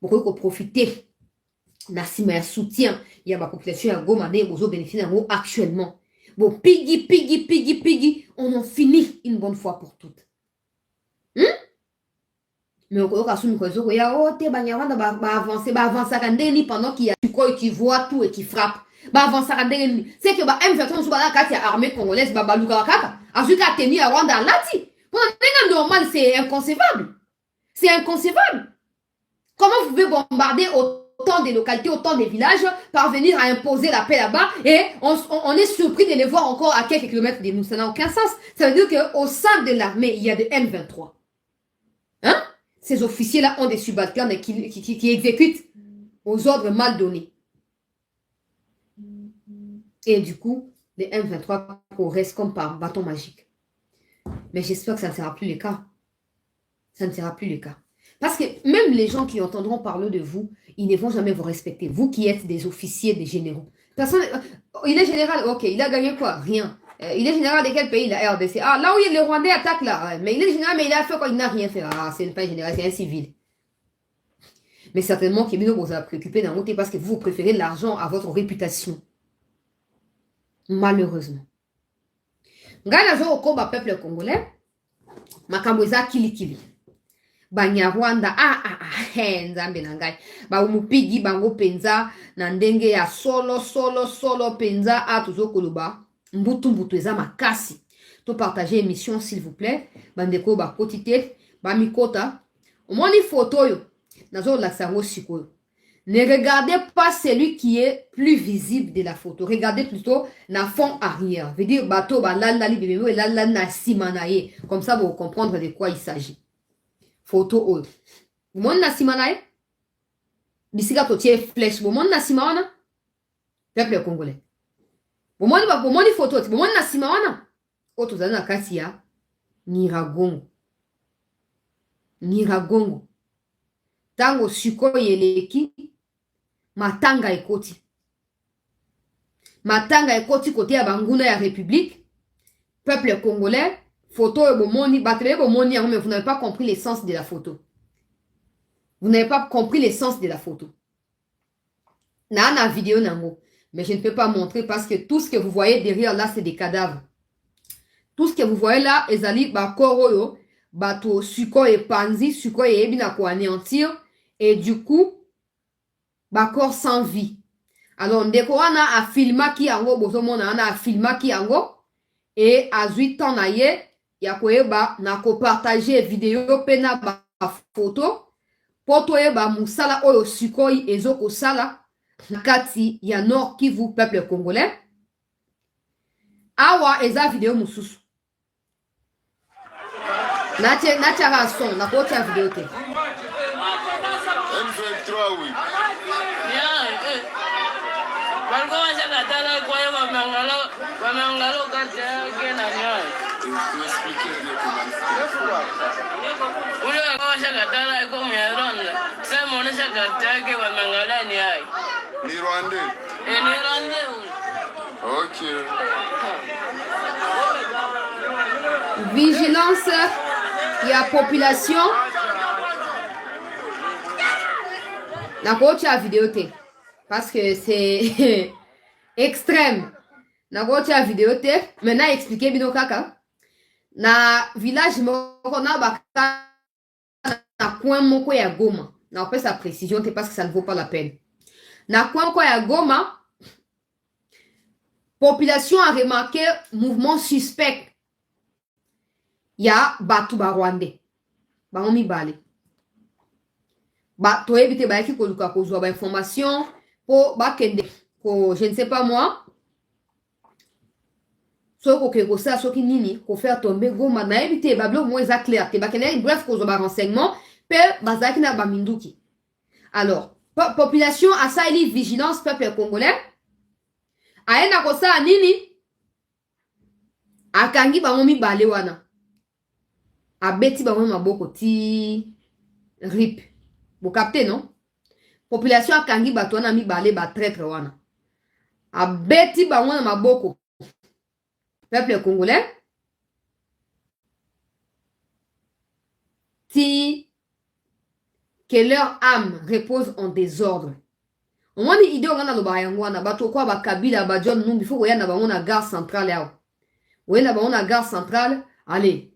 S1: Boko ko profiter na sima ya soutien ya ba population ya Goma ne bozo bénéficier yango actuellement. Bon pigi on en finit une bonne fois pour toutes. Mais au cas où il y a oh, Banyarwanda va avancer pendant qu'il y a Sukhoi qui voit tout et qui frappe. Va avancer c'est que M23 sur la carte armée congolaise va baluka kaka. Azuka tenir à Rwanda lati. Pour un normal c'est inconcevable. C'est inconcevable. Comment vous pouvez bombarder autant des localités, autant des villages, parvenir à imposer la paix là-bas et on est surpris de les voir encore à quelques kilomètres de nous. Ça n'a aucun sens. Ça veut dire qu'au sein de l'armée, il y a des M23. Hein? Ces officiers-là ont des subalternes qui exécutent aux ordres mal donnés. Et du coup, les M23 progressent comme par bâton magique. Mais j'espère que ça ne sera plus le cas. Ça ne sera plus le cas. Parce que même les gens qui entendront parler de vous, ils ne vont jamais vous respecter. Vous qui êtes des officiers, des généraux. Personne, il est général, ok, il a gagné quoi? Rien. Il est général de quel pays? La RDC. Ah, là où le Rwandais attaque là. Mais il est général, mais il a fait quoi? Il n'a rien fait. Ah, c'est pas un général, c'est un civil. Mais certainement qu'il vous a préoccupé d'un côté parce que vous préférez l'argent à votre réputation. Malheureusement. Ngana zo okoba peuple congolais. Makamboza kili. Banyarwanda nzambe na ngai ba umupigi bango penza na ndenge ya solo penza tuzokoloba mbutu eza makasi to partager émission s'il vous plaît bandeko ba kotite ba mikota omoni photo yo nazo la sango sikoyo. Ne regardez pas celui qui est plus visible de la photo. Regardez plutôt na fond arrière. Veut dire bateau ba lala li bébé lala na simanaye. Comme ça vous comprendre de quoi il s'agit. Photo oyo. Bomoni na sima na ye? Bisika totie flèche. Bomoni na sima wana? Peuple congolais. Bomoni photo. Bomoni na sima wana? Oyo tozali na kati ya Nyiragongo. Tango Sukhoi eleki, matanga ekoti kote ya banguna ya République. Peuple congolais. Photo bomoni, batele bomoni, mais vous n'avez pas compris l'essence de la photo. Vous n'avez pas compris l'essence de la photo. Na vidéo nango. Mais je ne peux pas montrer parce que tout ce que vous voyez derrière là, c'est des cadavres. Tout ce que vous voyez là, ezali bakoroyo, bato Sukhoi et Panzi, Sukhoi et ebina ko anéantir. Et du coup, bakor sans vie. Alors, ndeko wana a filma ki yango, bozomona ana a filma ki yango. Et à 8 ans na ye, ya koyeba na ko partager vidéo pe na ba photo poto yeba musala oyo Sukhoi ezoko sala nakati ya Nord Kivu peuple congolais. Awa eza vidéo mususu. Nacha son, na kocha vidéo te.
S2: M23 oui. Ni Rwandais. Ok.
S1: Vigilance, il y a population. Na kocha vidéo te. Parce que c'est extrême. Na kocha vidéo te. Maintenant, expliquer bino kaka. Na village moko na baka na coin moko ya Goma. Na opé sa précision te parce que ça ne vaut pas la peine. Na coin moko ya Goma, population a remarqué mouvement suspect. Ya batu ba Rwandais. Bango mibale. Ba toyebi te ba yaki koluka kozwa ba information po ba kende ko je ne sais pas moi. Soko ke ko sa soki nini ko faire tomber Goma na yebi te ba blo mo eza clair te ba kende bref kozwa ba renseignement pe bazaki na ba minduki. Alors, population a ça ili vigilance peuple congolais. Aenda ko sa nini? Akangi bango mibale wana. Abeti bango maboko ti rip. Vous captez, non? Population akangi bato wana mibale ba traître wana. Abeti bango na maboko. Peuple congolais. Ti que leur âme repose en désordre. Au moins ni idée on a lo ba yango wana bato kwa ba Kabila ba John Numbi faut koya na bango na gare centrale yao. Oye na bango na gare centrale, allez.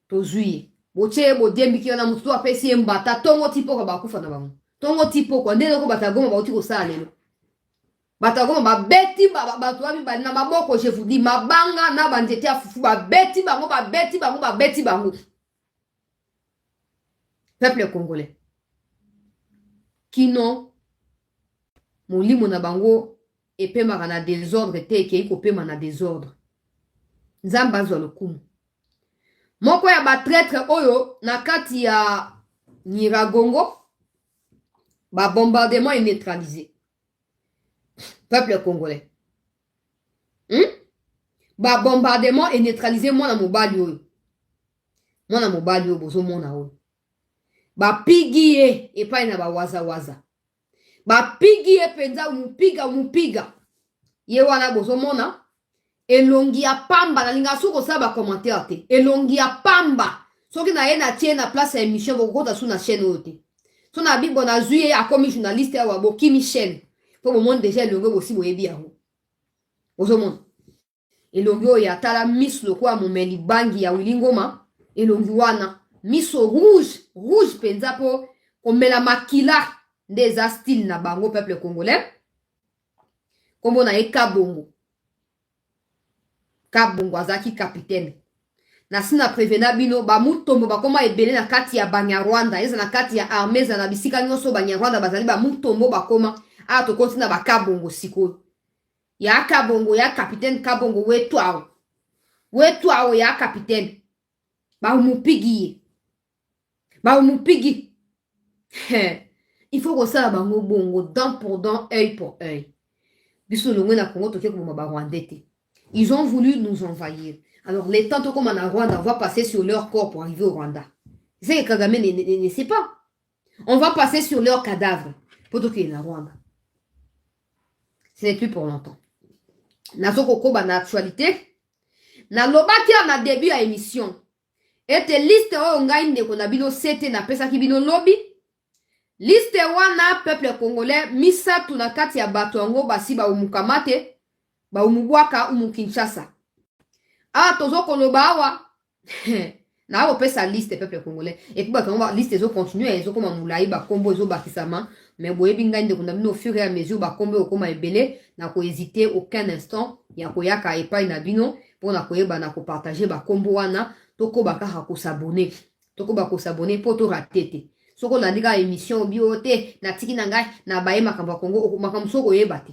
S1: Tozui. Boche bo dembi ki na mutu apesi mbata tongo tipo ko bakufa na bango. Tongo tipo ko ndelo ko batagoma ba uti ko sala lelo. Batagoma ba beti ba bato abi ba na maboko je vous dis mabanga na banzete afufu ba beti bango ba beti bango ba beti bango. Peuple congolais. Kino molimo na bango epema na désordre te ke iko pema na désordre. Nzamba zo lokumu. Moko ya ba traître oyo na kati ya Nyiragongo ba bombardement est neutralisé. Peuple congolais. Ba bombardement est neutralisé mwana mobali oyo. Mwana mobali oyo bozo mona oyo. Ba pigi ye epai na ba waza waza. Ba pigi ye penza umupiga. Ye wana bozo mona. Elongi ya pamba na linga soko sa ba commentaire te. Elongi ya pamba. Soki na ye na tie na place ya émission bokota su na chaîne oyo te. So na bibo na zuye akomi journaliste ya wabo kimi chaîne. Po monde déjà elongi bosi boyebi yango. Ozomona. Elongi oyo ya tala miss lokwa momeli bangi ya Wilingoma. Elongi wana miso rouge penza po komela makila des style na bango peuple congolais. Kombo na ye Kabongo. Kabongo azaki capitaine. Na sina prevena bino ba mutombo bakoma ebele na kati ya Banyarwanda, eza na kati ya armée za na bisika nyonso Banyarwanda bazali ba mutombo bakoma a to kontina ba Kabongo siko. Ya Kabongo ya capitaine Kabongo wetwao. Wetwao ya capitaine. Ba umupigi. Ba umupigi. Il faut que ça bango bongo dent pour dent, œil pour œil. Biso longwe na Congo toke ko ba Rwandais. Ils ont voulu nous envahir. Alors, les tantôt comme en Rwanda, on va passer sur leur corps pour arriver au Rwanda. C'est que Kagame ne sait pas. On va passer sur leur cadavre pour toquer la Rwanda. Ce n'est plus pour longtemps. Nazoko koba na actualité. Na lobaki na début à émission. Et liste o ngai ndeko na bino sete na pesa ki bino lobby. Liste wana peuple congolais misatu na kati ya bato yango basi ba umukamate. Ba umubwaka umukinshasa. Ah tozo koloba awa. Na awa pesa liste peuple congolais. Et puis ba tonga liste ezo continue ezo koma mulai ba kombo ezo bakisama. Mais boyebi ngai ndeko na bino au fur et à mesure ba kombo okoma ebele na ko hésiter aucun instant ya koyaka epai na bino pour na koyeba na ko partager ba kombo wana toko baka ko s'abonner. Toko ba ko s'abonner pour to ratete. Soko la ndika émission biote na tiki na ngai na baye makambo Kongo makambo soko yeba te.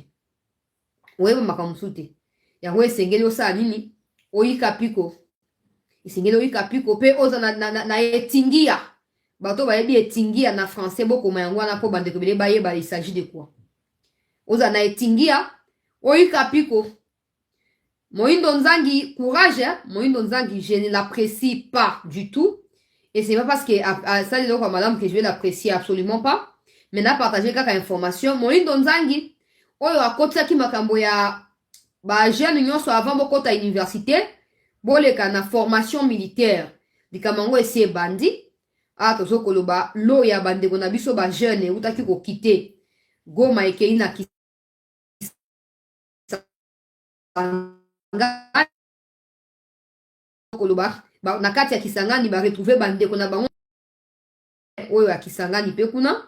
S1: Oyeba makambo sute. Ya we sengeli osala nini? Oyika piko. Isengeli oyika piko pe oza na etingia. Bato bayebi etingia na français bokoma yango wana po bandeko bele bayeba il s'agit de quoi. Oza na etingia oyika piko. Moindo Nzangi, courage, hein? Moindo Nzangi, je ne l'apprécie pas du tout. Et c'est pas parce que ça, donc, madame, que je vais l'apprécier absolument pas. Mais n'a partagé quelques informations. Moindo Nzangi, oyo akotisa ki makambo ya ba jeune nyonso avant bokota université, boleka na formation militaire. Likamango ese bandi. Ah, tozo koloba, lo ya bandeko na biso ba jeune, utaki ko kite. Goma ekei na Kisangani. Koloba na kati ya Kisangani ba retrouver bandeko na bango oyo ya Kisangani pe kuna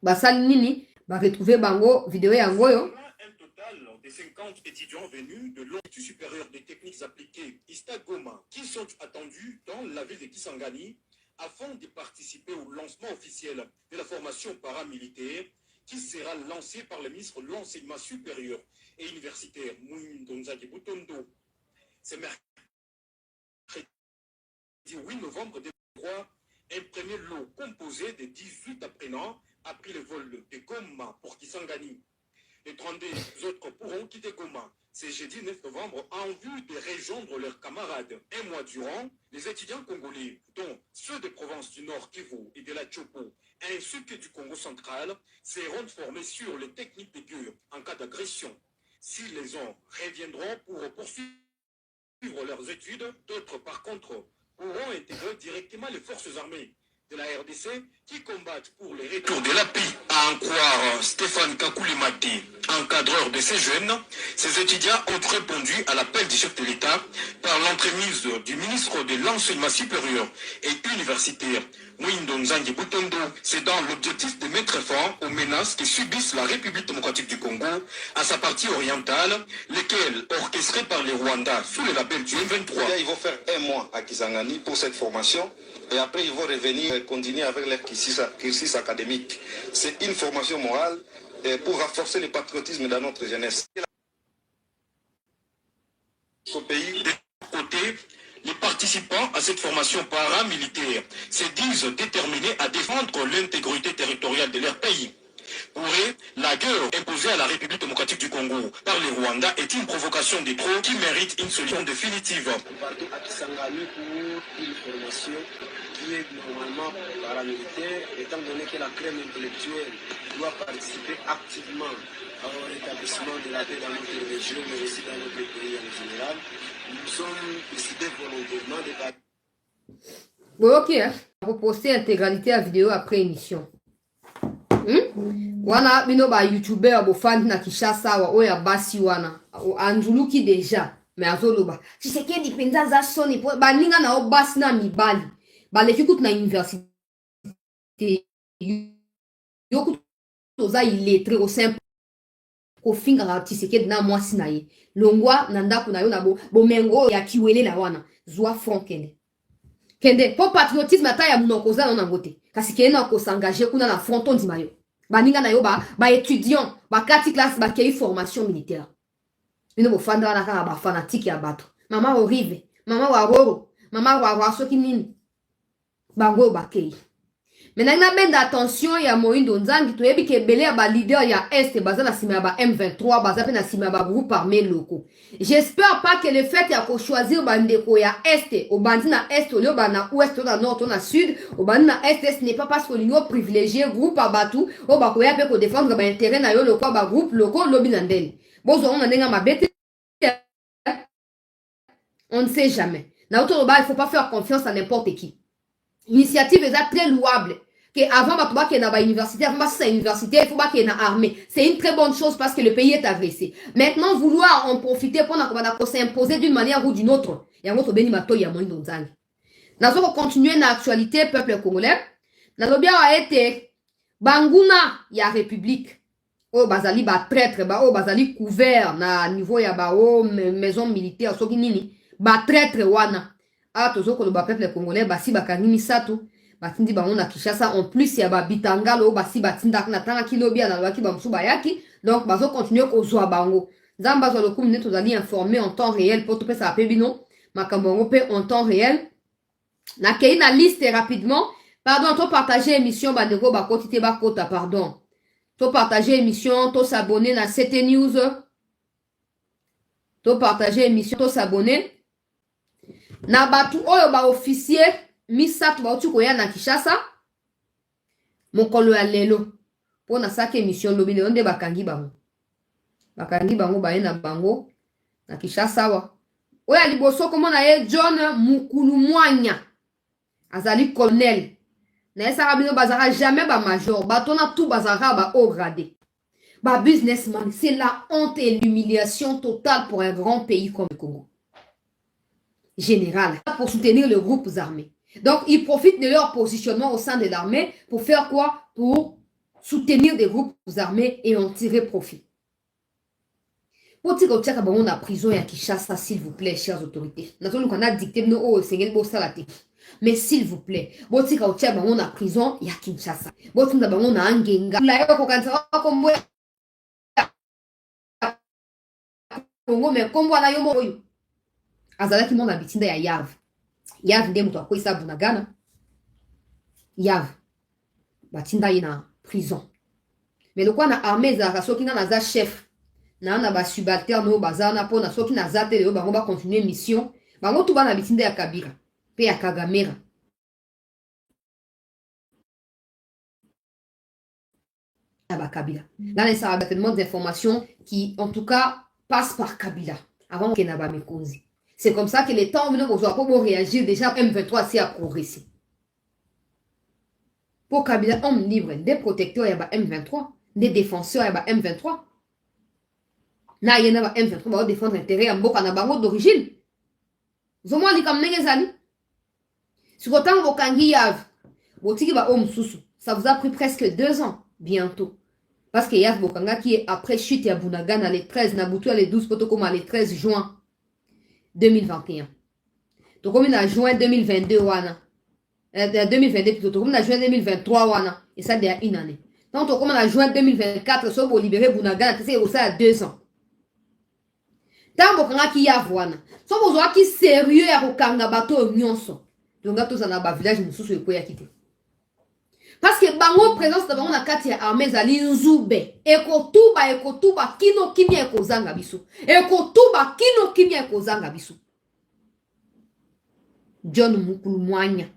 S1: basali nini ba retrouver bango video yango yo.
S3: Un total de 50 étudiants venus de l'Institut supérieur des techniques appliquées ISTA Goma qui sont attendus dans la ville de Kisangani afin de participer au lancement officiel de la formation paramilitaire qui sera lancée par le ministre de l'Enseignement supérieur et universitaire Moindo Nzangi Butondo. C'est mercredi 8 novembre 2023, un premier lot composé de 18 apprenants a pris le vol de Goma pour Kisangani. Les 32 autres pourront quitter Goma. C'est jeudi 9 novembre en vue de rejoindre leurs camarades. Un mois durant, les étudiants congolais, dont ceux des provinces du Nord Kivu et de la Tchopo, ainsi que du Congo central, seront formés sur les techniques de guerre en cas d'agression. Si les uns reviendront pour poursuivre leurs études, d'autres par contre pourront intégrer directement les forces armées de la RDC qui combattent pour le retour de la paix. À en croire Stéphane Kakoulimati, encadreur de ces jeunes, ces étudiants ont répondu à l'appel du chef de l'État par l'entremise du ministre de l'Enseignement supérieur et universitaire, Moindo Nzangi Butondo. C'est dans l'objectif de mettre fin aux menaces que subissent la République démocratique du Congo à sa partie orientale, lesquelles, orchestrées par les Rwandais sous le label du M23.
S4: Ils vont faire un mois à Kisangani pour cette formation. Et après, ils vont revenir et continuer avec leur cursus académique. C'est une formation morale pour renforcer le patriotisme dans notre jeunesse.
S3: Au pays, de côté, les participants à cette formation paramilitaire se disent déterminés à défendre l'intégrité territoriale de leur pays. Pour eux, la guerre imposée à la République démocratique du Congo par les Rwandais est une provocation de trop qui mérite une solution définitive.
S5: Partout à Kisangani pour une formation qui est normalement paramilitaire, étant donné que la crème intellectuelle doit participer activement au rétablissement de la paix dans notre région, mais aussi dans notre pays en général. Nous sommes décidés volontairement de partir.
S1: Bon, ok, hein. Reposter intégralité à vidéo après émission. Wana bino ba youtuber bo fan na Kishasa wa oya basi wana anjuluki deja mais azoloba Tshisekedi penza za soni po baninga na o basi na mibali baleki kutu na université yoku toza illettré au simple kofinga ka Tshisekedi na mwasi na ye longwa na ndako na yo na bo mengo ya kiwele la wana zwa frankende kende po patriotisme ata ya munoko za na ngote kasi kena ko s'engager kuna na fronton di mayo baninga na yo ba étudiant ba 4 classe ba kei formation militaire bino bo fanda na kaka ba fanatique ya bato mama orive mama wa roro mama wa soki nini bango ba kei maintenant na benda attention ya Moindo Nzangi to yebi ke belé ya ba leader ya est baza na sima ba M23 baza pe na sima ba groupe armé locaux. J'espère pas que le fait ya ko choisir bandeko ya est au bandi na est au ba na ouest au na nord au na sud au bandi na est ce n'est pas parce que l'union privilégié groupe abatu au ba ko ya pe ko défendre ba intérêt na yo le quoi ba groupe locaux lobi na ndeli. Bozo on ndenga mabete on ne sait jamais. Na auto ba il faut pas faire confiance à n'importe qui. L'initiative est très louable. Que avant bah qu'il y a université, avant c'est université, il faut pas qu'il y ait une armée. C'est une très bonne chose parce que le pays est agressé. Maintenant vouloir en profiter pour s'imposer d'une manière ou d'une autre. Il y a un autre bénimato, il y a Moindo Nzangi. Nous allons continuer l'actualité peuple congolais. Nous allons été Banguna, il y a République. Oh bazali ba traître, ba oh bazali couvert na niveau ya ba oh maison militaire soki nini. Ba traître wana. Ah tozo ko ba peuple congolais ba si ba kanini sato. Batindi bango na Kishasa en plus ya ba bitangalo basi batinda na tanga kilobi na lwaki ba msuba yaki donc bazo continuer ko zwa bango nzamba zo lokumu neto zali informer en temps réel pour tout ça pebino Makambo en temps réel. Na kei na liste rapidement. Pardon, to partager émission bandeko bakoti te bakota, pardon. To partager émission, to s'abonner na CT News. To partager émission, to s'abonner. Na batu oyo ba officier misatu ba otu koya na Kinshasa. Mokolo ya lelo. Po na sake émission lobi le onde bakangi bango. Bakangi bango ba na bango na Kinshasa wa. Oya liboso komona ye John Mukulu Mwanya. Azali colonel. Na esa bino bazara jamais ba major. Batona tout bazara ba haut gradé. Ba businessman, c'est la honte et l'humiliation totale pour un grand pays comme le Congo. Général, pour soutenir les groupes armés. Donc, ils profitent de leur positionnement au sein de l'armée pour faire quoi? Pour soutenir des groupes armés et en tirer profit. Pour dire que on a prison à Kinshasa, s'il vous plaît, chères autorités. Nous on a dicté nos hauts Seigneur Bossalate. Mais s'il vous plaît, pour dire que on a prison à Kinshasa. Pour dire que on a Ngenga. La yo kokansa comme Congo mais comme wana yo moyo. Azalaki mona bitinda ya Yav. Yav nde mutu akoisa Bunagana. Yav. Batinda ina prison. Mais le quoi na armée za soki na za chef. Na ba subalterne no bazana pona soki na za te yo bango ba continuer mission. Bango tu bana bitinda ya Kabila. Pe ya Kagamera. Aba Kabila. Là ça a tellement d'informations qui en tout cas passent par Kabila avant qu'il n'aba Mekonzi. C'est comme ça que les temps venus pour réagir déjà M23 s'y a progressé. Pour Kabila, homme libre, des protecteurs, il y a M23, des défenseurs, il y a M23. Na y a M23 va défendre l'intérêt en Boka Nabango d'origine. Vous avez dit comme Negezali. Sur autant Bokangi Yav, Botiki va homme sous. Ça vous a pris presque 2 ans, bientôt. Parce que Yav Bokanga qui est après chute à Bunagana les 13, Nabutu les 12, Potokoma les 13 juin 2021. Donc comme on a juin 2022 wana. 2022 plutôt, comme on a juin 2023 wana. Et ça il y a une année. Donc comme on a juin 2024, ça pour libérer Bunagana, c'est aussi à 2 ans. Tant Bokanga qui Yav wana. So besoin qui sérieux à Bokanga bateau nyonso. Donc là tous en a village mususu pour y quitter. Parce que bango présence de bango na kati ya armée zali nzube. Ekotuba kino kimia ekozanga biso. Ekotuba kino kimia ekozanga biso. John Mukulu Mwanya.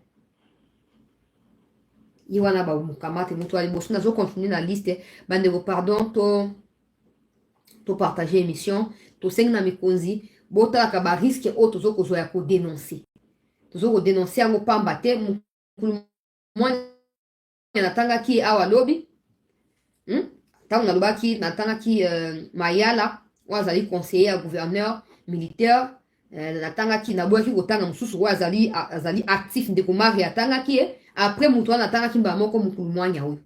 S1: Iwana ba mukamate mutu ali bosu nazo continuer na liste bande go pardon to partager émission to seng na mikonzi bota ka ba risque auto zo ko zo ya ko dénoncer. To zo ko dénoncer ngo pamba te Mukulu Mwanya natanga ki awa lobi tangu nalobaki natanga ki Mayala wazali conseiller à gouverneur militaire natanga ki nabwaki kotanga mususu wazali actif ndeko mari atanga ki après mutu natanga ki mbamo ko Mukulu Mwanya oyo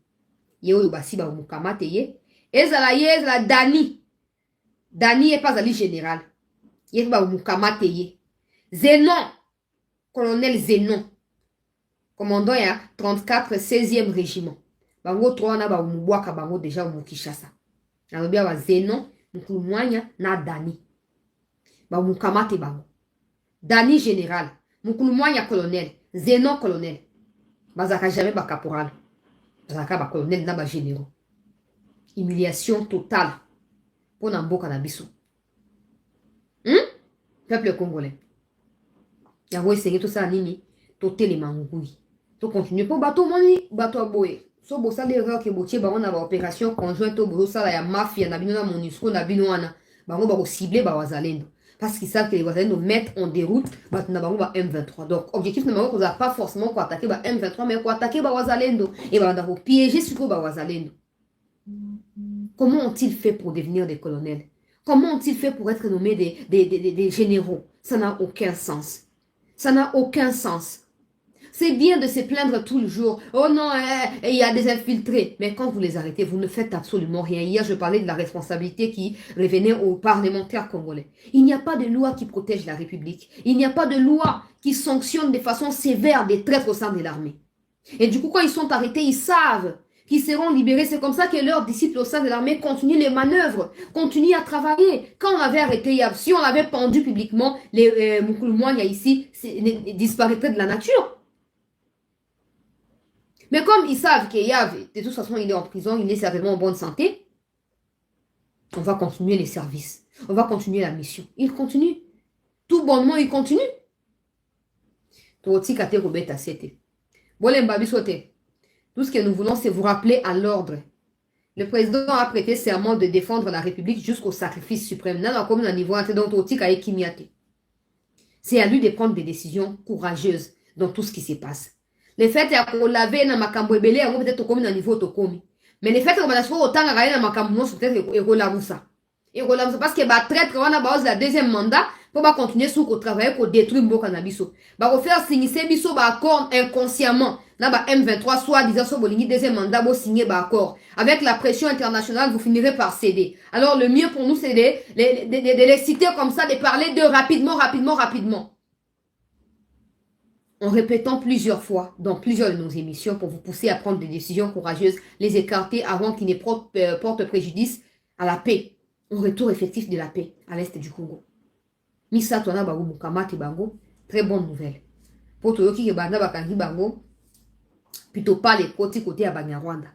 S1: ye oyo basi ba mukamate ye ezala Dani est pas ali général ye ba mukamate ye Zenon colonel Zenon commandant ya 34 16e régiment. Bango 3 na ba mubwaka bango déjà au Kinshasa. Na lobia wa Zenon, Mukulu Mwanya na Dani. Ba mukamate bango. Dani général, Mukulu Mwanya colonel, Zenon colonel. Bazaka jamais ba caporal. Bazaka ba colonel na ba généraux. Humiliation totale. Pour Namboka na biso. Peuple congolais. Yango essayer tout ça nini, toté les mangouilles. To continue pour bateau moni bateau boy so bossa l'erreur que botier ba on a opération conjointe au bossa la ya mafia na bino na MONUSCO na bino wana bango ba cibler ba wazalendo parce qu'ils savent que les wazalendo mettent en déroute ba na bango ba M23. Donc objectif na bango ça pas forcément pour attaquer ba M23 mais pour attaquer ba wazalendo et ba ndako piéger sur ba wazalendo. Comment ont-ils fait pour devenir des colonels? Comment ont-ils fait pour être nommés des généraux? Ça n'a aucun sens. Ça n'a aucun sens. C'est bien de se plaindre tout le jour. Oh non, il y a des infiltrés. Mais quand vous les arrêtez, vous ne faites absolument rien. Hier, je parlais de la responsabilité qui revenait aux parlementaires congolais. Il n'y a pas de loi qui protège la République. Il n'y a pas de loi qui sanctionne de façon sévère des traîtres au sein de l'armée. Et du coup, quand ils sont arrêtés, ils savent qui seront libérés. C'est comme ça que leurs disciples au sein de l'armée continuent les manœuvres, continuent à travailler. Quand on avait arrêté Yav, si on l'avait pendu publiquement, les Moukoulmouania ici disparaîtraient de la nature. Mais comme ils savent que Yav, de toute façon, il est en prison, il est certainement en bonne santé, on va continuer les services. On va continuer la mission. Il continue. Tout bonnement, il continue. Tout ce que nous voulons, c'est vous rappeler à l'ordre. Le président a prêté serment de défendre la République jusqu'au sacrifice suprême. C'est à lui de prendre des décisions courageuses dans tout ce qui se passe. Le fait qu'on laver na makambo ebele yango peut-être comme na niveau tokomi. Mais le fait que on soit autant à na makambo non peut-être ça. Et parce que ba traître on a base la deuxième mandat pour ba continuer sur au travail pour détruire mboka na biso. Ba refaire signer biso ba accord inconsciemment. Na ba M23 soit disant so bolingi deuxième mandat bo signer ba accord. Avec la pression internationale vous finirez par céder. Alors le mieux pour nous c'est de les citer comme ça, de parler de rapidement. En répétant plusieurs fois dans plusieurs de nos émissions pour vous pousser à prendre des décisions courageuses, les écarter avant qu'ils ne portent préjudice à la paix, au retour effectif de la paix à l'est du Congo. Misa Tona Bango Mukamati Bango, très bonne nouvelle. Pour tout qui est Banda Bakangi Bango, plutôt pas les côté à Banyarwanda.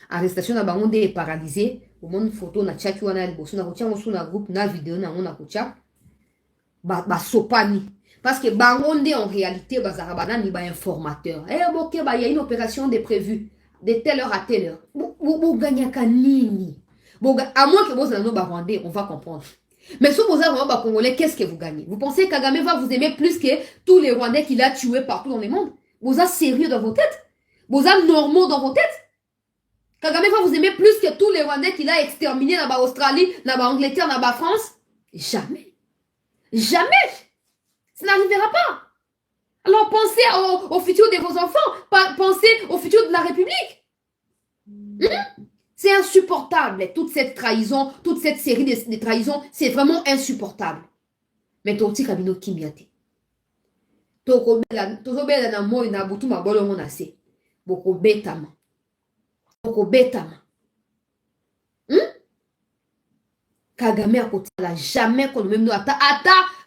S1: Arrestation na Bango est paralysée, au monde photo na tchaki wana liboso na kotia mosu na groupe na vidéo na on a kotia ba sopani. Parce que Bangonde, en réalité, Bazarabana n'est pas informateur. Il y a une opération de prévue, de telle heure à telle heure. Vous gagnez qu'à nini. À moins que vous ayez Barwandais, on va comprendre. Mais si vous avez un Congolais, qu'est-ce que vous gagnez? Vous pensez que Kagame va vous aimer plus que tous les Rwandais qu'il a tués partout dans le monde? Vous êtes sérieux dans vos têtes? Vous êtes normaux dans vos têtes? Kagame va vous aimer plus que tous les Rwandais qu'il a exterminés dans l'Australie, dans l'Angleterre, dans la France? Jamais. Jamais. Ça n'arrivera pas. Alors pensez au futur de vos enfants. Pensez au futur de la République. C'est insupportable. Toute cette trahison, toute cette série de trahisons, c'est vraiment insupportable. Mais Toti Kabino Kimbiate. Tozobela na moi na butu mabolo ngona se. Boko betama. Kagame a côté là jamais qu'on même nous ata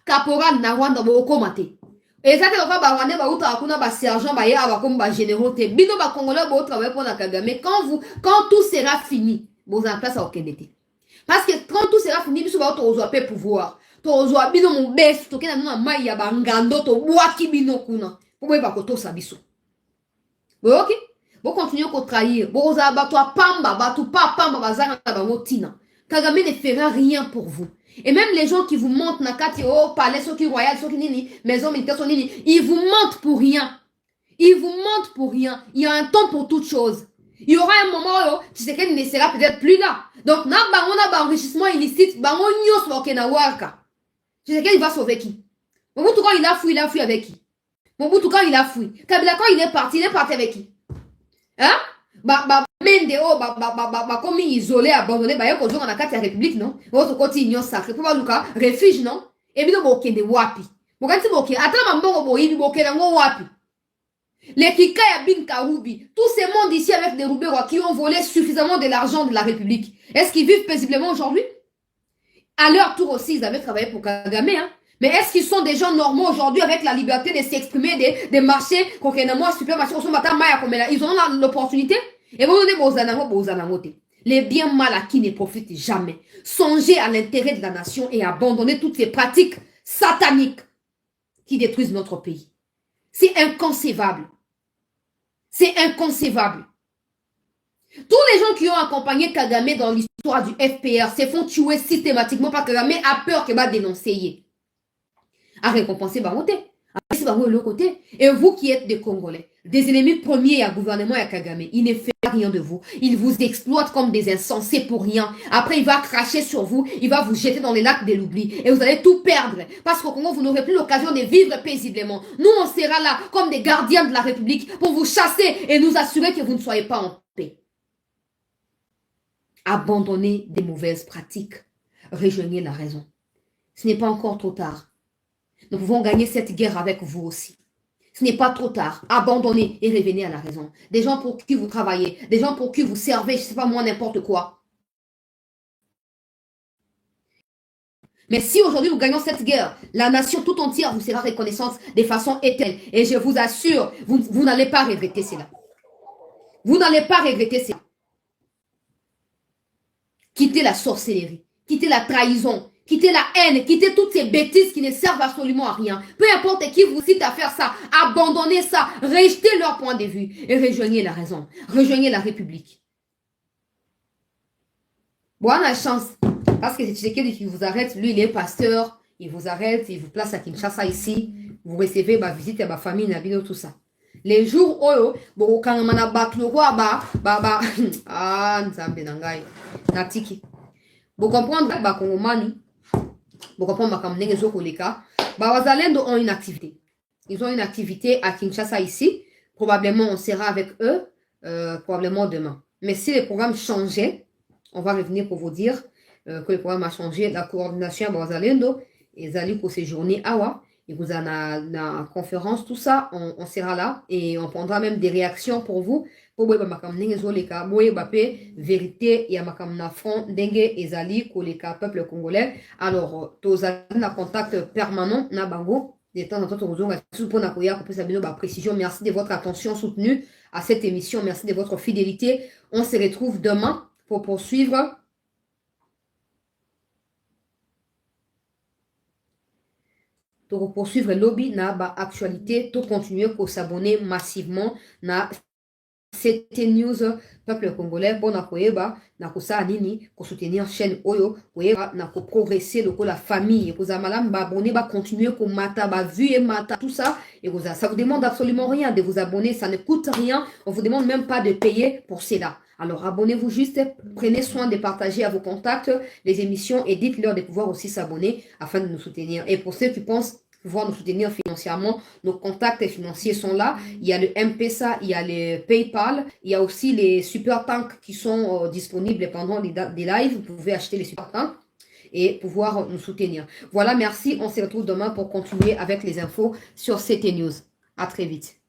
S1: caporal na Rwanda boko mate. Et ça te va ba Rwanda ba uta akuna ba sergent ba ya ba comme ba généraux te bino ba congolais bo travailler pour na Kagame quand tout sera fini vous en place à okendete. Parce que quand tout sera fini biso ba to ozo pe pouvoir. To ozo bino mon best to kena na mai ya ba ngando to bwaki bino kuna. Pour ba ko to sabiso. OK? Bo continuer ko trahir. Bo ozo ba to pamba ba to pa pamba bazanga na ba motina. Kagame ne fera rien pour vous. Et même les gens qui vous mentent, nakati, oh, palais, soki royal, soki nini, maison militaire, soki nini, ils vous mentent pour rien. Ils vous mentent pour rien. Il y a un temps pour toute chose. Il y aura un moment où Tshisekedi ne sera peut-être plus là. Donc, na enrichissement illicite, bango nyos wakena waka. Tshisekedi va sauver qui? Mobutu quand il a fui avec qui? Mobutu quand il a fui. Kabila quand il est parti avec qui? Hein? Mende comme isolé, abandonné, yoko zonga na kati ya République, non? Votre côté union sacrée. Pour luka, refuge, non? Et bien, boke de wapi. Mokanti boke, attends, mbongo boyibi, boke nango wapi. Les Kika ya Bin Karoubi, tous ces mondes ici avec des Rouberois qui ont volé suffisamment de l'argent de la République. Est-ce qu'ils vivent paisiblement aujourd'hui? À leur tour aussi, ils avaient travaillé pour Kagame, hein? Mais est-ce qu'ils sont des gens normaux aujourd'hui avec la liberté de s'exprimer, des marchés, supermarchés, ils ont l'opportunité? Et vous donnez les biens mal acquis ne profitent jamais. Songez à l'intérêt de la nation et abandonnez toutes ces pratiques sataniques qui détruisent notre pays. C'est inconcevable. C'est inconcevable. Tous les gens qui ont accompagné Kagame dans l'histoire du FPR se font tuer systématiquement parce que Kagame a peur qu'il va dénoncer. À récompenser Baroté. Et vous qui êtes des Congolais, des ennemis premiers à gouvernement et à Kagame, il ne fait rien de vous. Il vous exploite comme des insensés pour rien. Après, il va cracher sur vous, il va vous jeter dans les lacs de l'oubli. Et vous allez tout perdre. Parce qu'au Congo, vous n'aurez plus l'occasion de vivre paisiblement. Nous, on sera là comme des gardiens de la République pour vous chasser et nous assurer que vous ne soyez pas en paix. Abandonnez des mauvaises pratiques. Rejoignez la raison. Ce n'est pas encore trop tard. Nous pouvons gagner cette guerre avec vous aussi. Ce n'est pas trop tard. Abandonnez et revenez à la raison. Des gens pour qui vous travaillez, des gens pour qui vous servez, je ne sais pas moi, n'importe quoi. Mais si aujourd'hui nous gagnons cette guerre, la nation tout entière vous sera reconnaissante de façon éternelle. Et je vous assure, vous n'allez pas regretter cela. Vous n'allez pas regretter cela. Quittez la sorcellerie, quittez la trahison, quittez la haine, quittez toutes ces bêtises qui ne servent absolument à rien. Peu importe qui vous cite à faire ça, abandonnez ça, rejetez leur point de vue et rejoignez la raison, rejoignez la République. Bonne chance. Parce que c'est Tshisekedi qui vous arrête. Lui, il est pasteur. Il vous arrête. Il vous place à Kinshasa ici. Vous recevez ma visite à ma famille, Nabino, tout ça. Les jours où, bon, quand on a battu le roi, ah, Nzambe Nangai. Natiki. Vous comprenez, Kongomani. Vous comprenez, Makamnenge Zokoleka. Wazalendo ont une activité. Ils ont une activité à Kinshasa ici. Probablement, on sera avec eux. Probablement demain. Mais si le programme changeait, on va revenir pour vous dire que le programme a changé. La coordination à Wazalendo, ils allaient pour séjourner Awa. Et vous en a la conférence, tout ça, on sera là. Et on prendra même des réactions pour vous. Pour vous, vérité, il y a ma front, dengue, ezali, koleka, peuple congolais. Alors, tous un contact permanent, na bango. De temps en temps, vous aurez précision. Merci de votre attention soutenue à cette émission. Merci de votre fidélité. On se retrouve demain pour poursuivre. Pour poursuivre le lobby, na ba actualité, tout continuer pour s'abonner massivement na cette news peuple congolais bon akoyeba na kosa nini ko soutenir chaîne oyo koyeba na ko progresser loko la famille ko za malam ba abonner ba continuer ko mata ba vu et mata tout ça et ça vous demande absolument rien de vous abonner, ça ne coûte rien, on vous demande même pas de payer pour cela. Alors abonnez-vous juste, prenez soin de partager à vos contacts les émissions et dites-leur de pouvoir aussi s'abonner afin de nous soutenir. Et pour ceux qui pensent pouvoir nous soutenir financièrement, nos contacts financiers sont là. Il y a le M-Pesa, il y a le PayPal, il y a aussi les super tanks qui sont disponibles pendant des lives. Vous pouvez acheter les super tanks et pouvoir nous soutenir. Voilà, merci. On se retrouve demain pour continuer avec les infos sur CT News. À très vite.